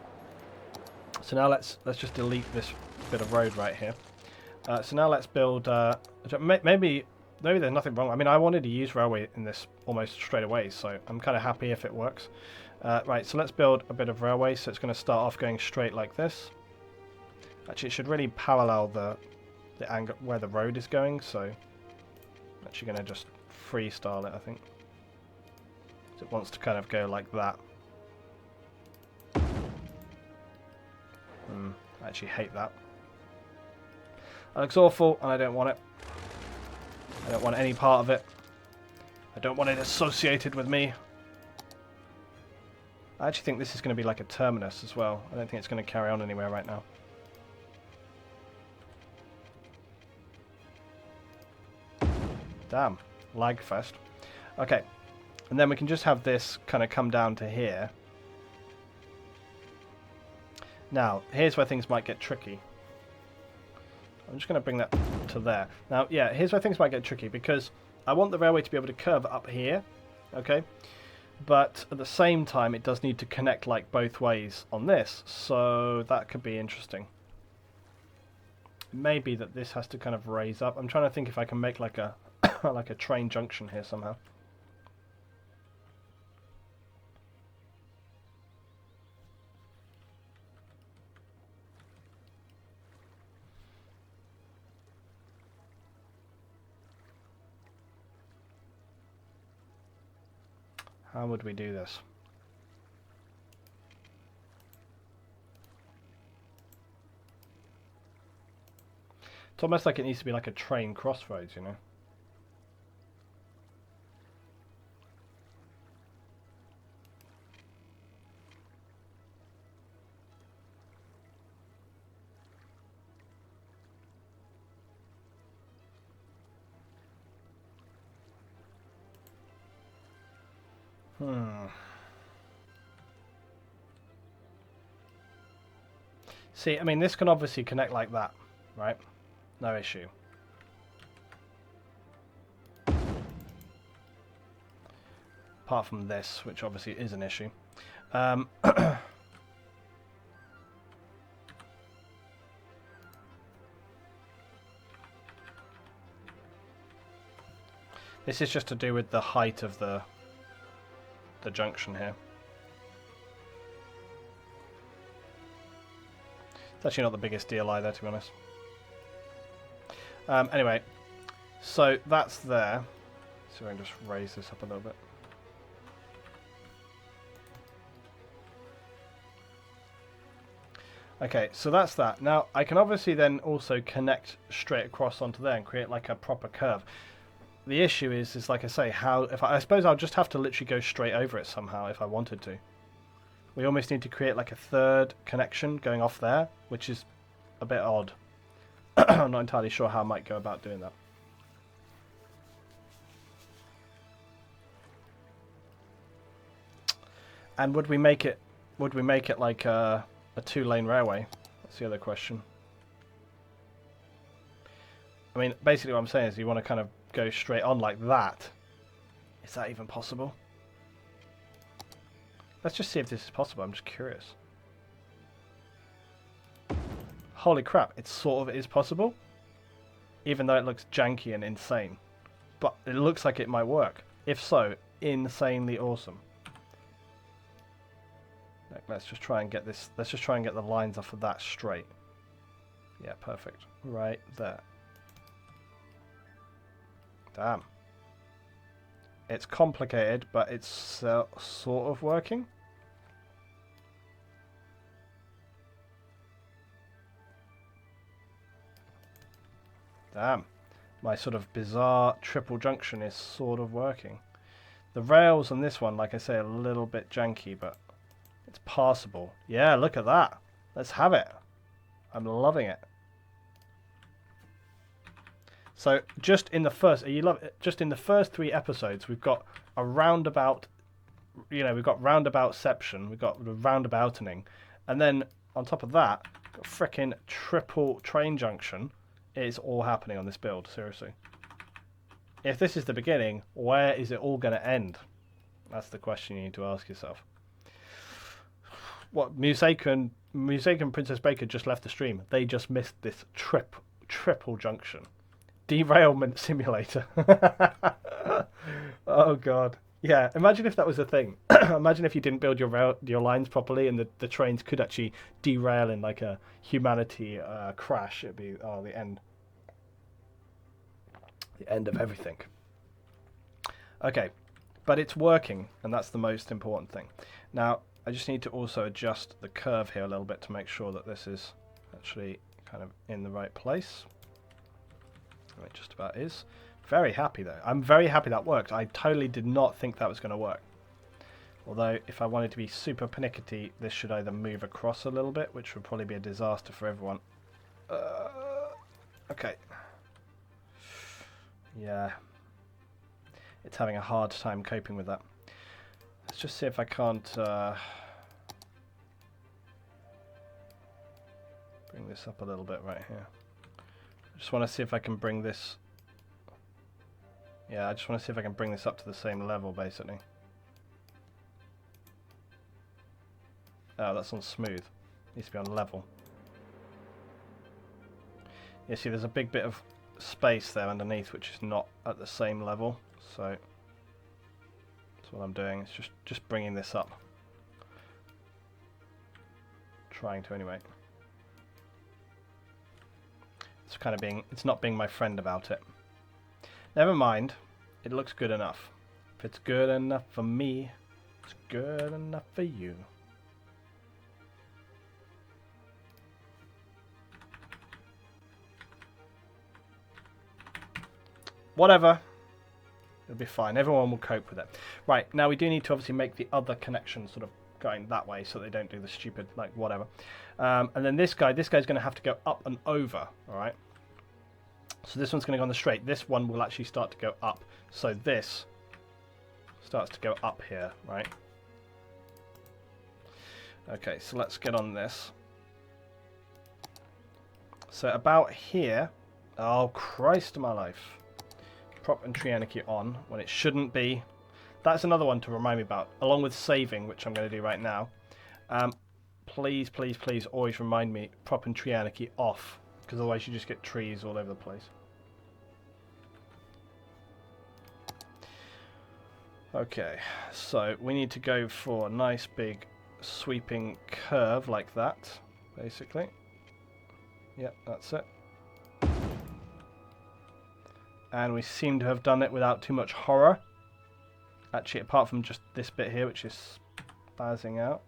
so now let's just delete this bit of road right here. So now let's build... maybe there's nothing wrong. I mean, I wanted to use railway in this almost straight away, so I'm kind of happy if it works. Right, so let's build a bit of railway. So it's going to start off going straight like this. Actually, it should really parallel the angle where the road is going, so I'm actually going to just freestyle it, I think. So it wants to kind of go like that. I actually hate that. That looks awful, and I don't want it. I don't want any part of it. I don't want it associated with me. I actually think this is going to be like a terminus as well. I don't think it's going to carry on anywhere right now. Damn, lag fest. Okay, and then we can just have this kind of come down to here. Now, here's where things might get tricky. I'm just going to bring that to there. Now, yeah, here's where things might get tricky, because I want the railway to be able to curve up here, okay? But at the same time, it does need to connect like both ways on this, so that could be interesting. Maybe that this has to kind of raise up. I'm trying to think if I can make like a like a train junction here somehow. How would we do this? It's almost like it needs to be like a train crossroads, you know? See, I mean, this can obviously connect like that, right? No issue. Apart from this, which obviously is an issue. This is just to do with the height of the junction here. It's actually not the biggest deal either, to be honest. Anyway, so that's there. So I can just raise this up a little bit. Okay, so that's that. Now, I can obviously then also connect straight across onto there and create like a proper curve. The issue is like I say, I suppose I'll just have to literally go straight over it somehow if I wanted to. We almost need to create like a third connection going off there, which is a bit odd. I'm not entirely sure how I might go about doing that. And would we make it like a two-lane railway? That's the other question. I mean, basically what I'm saying is you want to kind of go straight on like that. Is that even possible? Let's just see if this is possible. I'm just curious. Holy crap, it sort of is possible. Even though it looks janky and insane. But it looks like it might work. If so, insanely awesome. Let's just try and get this. Let's just try and get the lines off of that straight. Yeah, perfect. Right there. Damn. It's complicated, but it's sort of working. Damn. My sort of bizarre triple junction is sort of working. The rails on this one, like I say, are a little bit janky, but it's passable. Yeah, look at that. Let's have it. I'm loving it. So just in the first, just in the first 3 episodes, we've got a roundabout, we've got roundaboutception, we've got the roundaboutening, and then on top of that, got frickin' triple train junction. It's all happening on this build, seriously. If this is the beginning, where is it all going to end? That's the question you need to ask yourself. What, Musake and Princess Baker just left the stream. They just missed this triple junction. Derailment simulator. Oh god. Yeah, imagine if that was a thing. Imagine if you didn't build your lines properly and the trains could actually derail in like a humanity crash. It'd be the end. The end of everything. Okay, but it's working, and that's the most important thing. Now, I just need to also adjust the curve here a little bit to make sure that this is actually kind of in the right place. It just about is. Very happy though. I'm very happy that worked. I totally did not think that was going to work. Although, if I wanted to be super panicky, this should either move across a little bit, which would probably be a disaster for everyone. Okay. Yeah. It's having a hard time coping with that. Let's just see if I can't bring this up a little bit right here. I just want to see if I can bring this... Yeah, I just want to see if I can bring this up to the same level, basically. Oh, that's on smooth. Needs to be on level. You see, there's a big bit of space there underneath, which is not at the same level. So that's what I'm doing. It's just bringing this up. Trying to, anyway. It's kind of it's not being my friend about it. Never mind. It looks good enough. If it's good enough for me, it's good enough for you. Whatever. It'll be fine. Everyone will cope with it. Right, now we do need to obviously make the other connection sort of going that way so they don't do the stupid, like, whatever. And then this guy's going to have to go up and over, alright? So this one's going to go on the straight. This one will actually start to go up. So this starts to go up here, right? Okay, so let's get on this. So about here... Oh, Christ of my life. Prop and tree anarchy on when it shouldn't be. That's another one to remind me about, along with saving, which I'm going to do right now. Please, please, please always remind me, prop and tree anarchy off, because otherwise you just get trees all over the place. Okay, so we need to go for a nice big sweeping curve like that, basically. Yep, that's it. And we seem to have done it without too much horror. Actually, apart from just this bit here, which is spazzing out.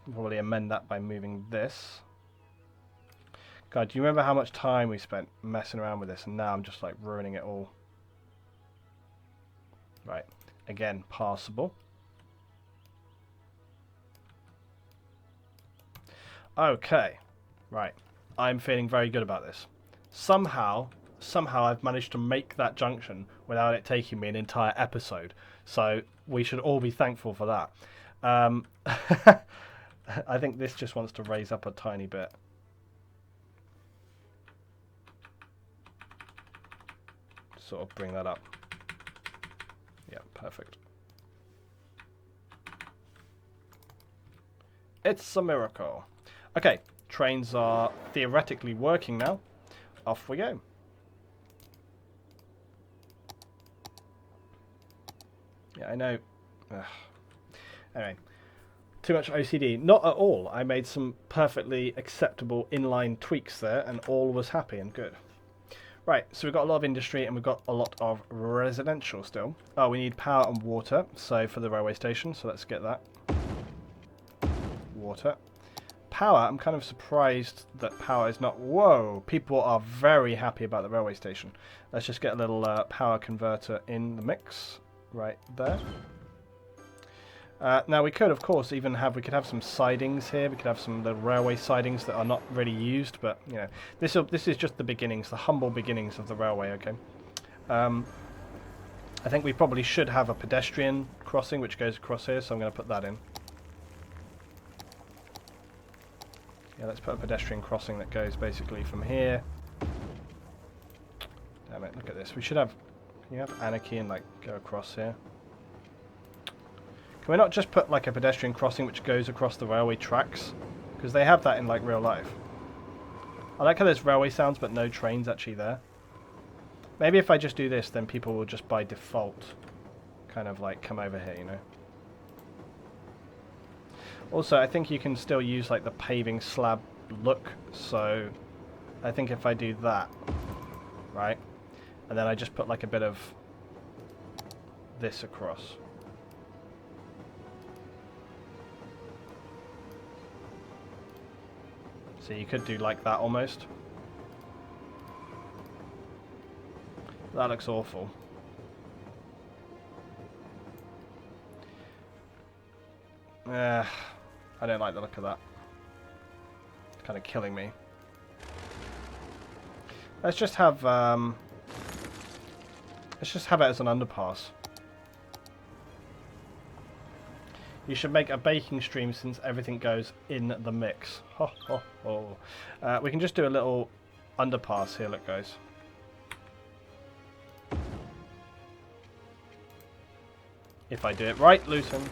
I'll probably amend that by moving this. God, do you remember how much time we spent messing around with this? And now I'm just like ruining it all. Right. Again, passable. Okay. Right. I'm feeling very good about this. Somehow I've managed to make that junction without it taking me an entire episode. So we should all be thankful for that. I think this just wants to raise up a tiny bit. Sort of bring that up. Yeah, perfect. It's a miracle. Okay, trains are theoretically working now. Off we go. Yeah, I know. Ugh. Anyway, too much OCD. Not at all. I made some perfectly acceptable inline tweaks there, and all was happy and good. Right, so we've got a lot of industry and we've got a lot of residential still. Oh, we need power and water, so for the railway station, so let's get that. Water. Power, I'm kind of surprised that power is not... Whoa! People are very happy about the railway station. Let's just get a little power converter in the mix. Right there. Now we could, of course, even have... We could have some sidings here. We could have some little railway sidings that are not really used, but, you know, this is just the beginnings, the humble beginnings of the railway, okay? I think we probably should have a pedestrian crossing which goes across here, so I'm going to put that in. Yeah, let's put a pedestrian crossing that goes basically from here. Damn it, look at this. We should have... Can you have anarchy and, like, go across here? Can we not just put, like, a pedestrian crossing which goes across the railway tracks? Because they have that in, like, real life. I like how there's railway sounds but no trains actually there. Maybe if I just do this, then people will just by default kind of, like, come over here, you know? Also, I think you can still use, like, the paving slab look, so I think if I do that, right, and then I just put, like, a bit of this across. So you could do like that almost. That looks awful. I don't like the look of that. It's kind of killing me. Let's just have it as an underpass. You should make a baking stream since everything goes in the mix. Ho, ho, ho. We can just do a little underpass here, look guys. If I do it right, loosen.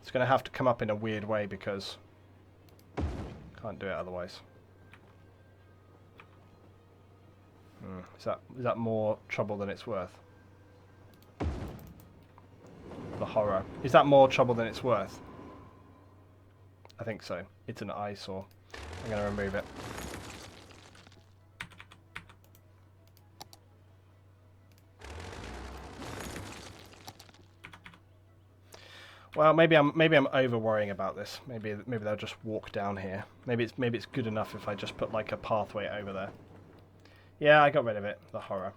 It's going to have to come up in a weird way because can't do it otherwise. Is that more trouble than it's worth? The horror. Is that more trouble than it's worth? I think so. It's an eyesore. I'm going to remove it. Well, maybe I'm over worrying about this. Maybe they'll just walk down here. Maybe it's good enough if I just put like a pathway over there. Yeah, I got rid of it. The horror.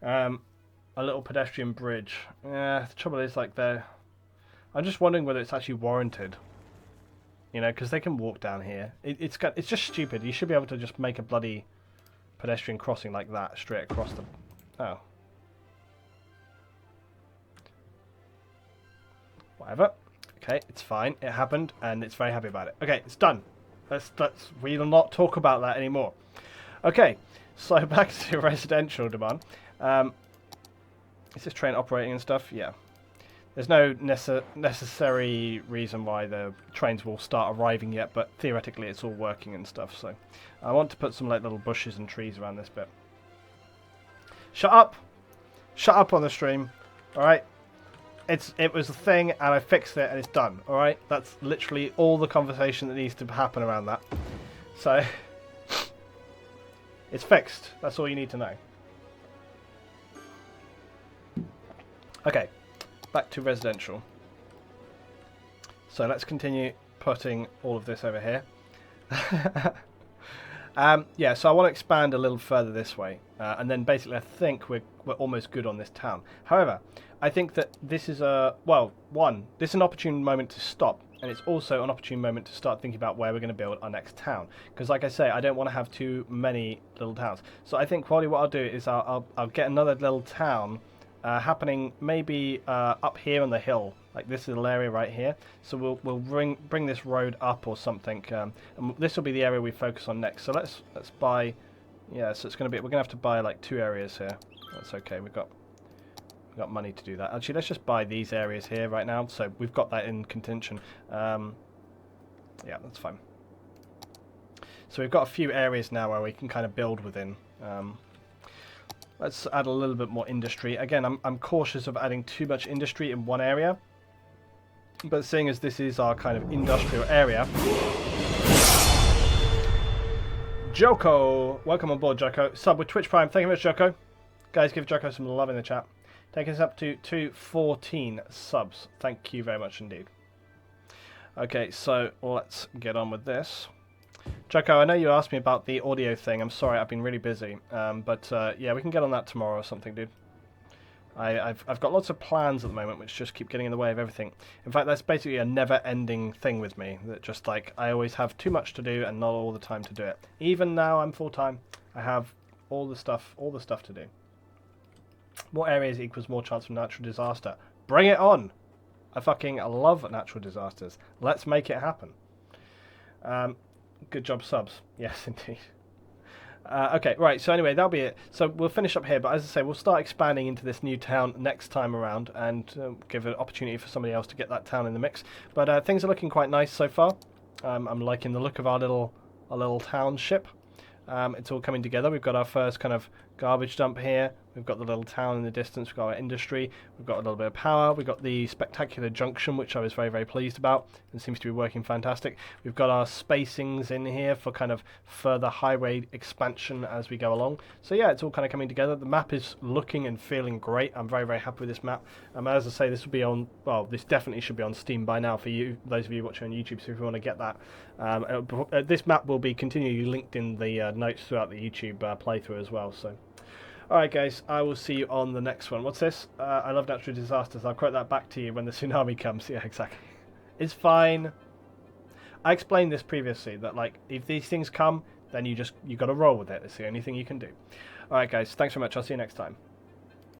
A little pedestrian bridge. Yeah, the trouble is like I'm just wondering whether it's actually warranted. You know, because they can walk down here. It's just stupid. You should be able to just make a bloody pedestrian crossing like that straight across the. Oh. Whatever. Okay, it's fine. It happened, and it's very happy about it. Okay, it's done. We will not talk about that anymore. Okay, so back to residential demand. Is this train operating and stuff? Yeah. There's no necessary reason why the trains will start arriving yet, but theoretically it's all working and stuff. So I want to put some like little bushes and trees around this bit. Shut up! Shut up on the stream. All right. It was a thing, and I fixed it, and it's done. All right, that's literally all the conversation that needs to happen around that. So it's fixed. That's all you need to know. Okay, back to residential. So let's continue putting all of this over here. Yeah, so I want to expand a little further this way, and then basically I think we're almost good on this town. However, I think that this is this is an opportune moment to stop, and it's also an opportune moment to start thinking about where we're going to build our next town. Because, like I say, I don't want to have too many little towns. So I think probably what I'll do is I'll get another little town happening maybe up here on the hill, like this little area right here. So we'll bring this road up or something, and this will be the area we focus on next. So let's buy, yeah. So it's going to be, we're going to have to buy like 2 areas here. That's okay. We've got money to do that. Actually, let's just buy these areas here right now. So we've got that in contention. Yeah, that's fine. So we've got a few areas now where we can kind of build within. Let's add a little bit more industry. Again, I'm cautious of adding too much industry in one area. But seeing as this is our kind of industrial area... Joko! Welcome on board, Joko. Sub with Twitch Prime. Thank you very much, Joko. Guys, give Joko some love in the chat. Taking us up to 214 subs. Thank you very much indeed. Okay, so let's get on with this. Joko, I know you asked me about the audio thing. I'm sorry, I've been really busy. But yeah, we can get on that tomorrow or something, dude. I've got lots of plans at the moment which just keep getting in the way of everything. In fact, that's basically a never-ending thing with me. That just like, I always have too much to do and not all the time to do it. Even now I'm full-time, I have all the stuff to do. More areas equals more chance of natural disaster. Bring it on! I fucking love natural disasters. Let's make it happen. Good job, subs. Yes, indeed. Okay, right, so anyway, that'll be it. So we'll finish up here, but as I say, we'll start expanding into this new town next time around and give an opportunity for somebody else to get that town in the mix. But things are looking quite nice so far. I'm liking the look of our little township. It's all coming together. We've got our first kind of garbage dump here. We've got the little town in the distance. We've got our industry. We've got a little bit of power. We've got the spectacular junction, which I was very, very pleased about. It seems to be working fantastic. We've got our spacings in here for kind of further highway expansion as we go along. So yeah, it's all kind of coming together. The map is looking and feeling great. I'm very, very happy with this map. As I say, this will be on, well, this definitely should be on Steam by now for you, those of you watching on YouTube, so if you want to get that. This map will be continually linked in the notes throughout the YouTube playthrough as well, so... Alright guys, I will see you on the next one. What's this? I love natural disasters. I'll quote that back to you when the tsunami comes. Yeah, exactly. It's fine. I explained this previously, that like, if these things come, then you got to roll with it. It's the only thing you can do. Alright guys, thanks very much. I'll see you next time.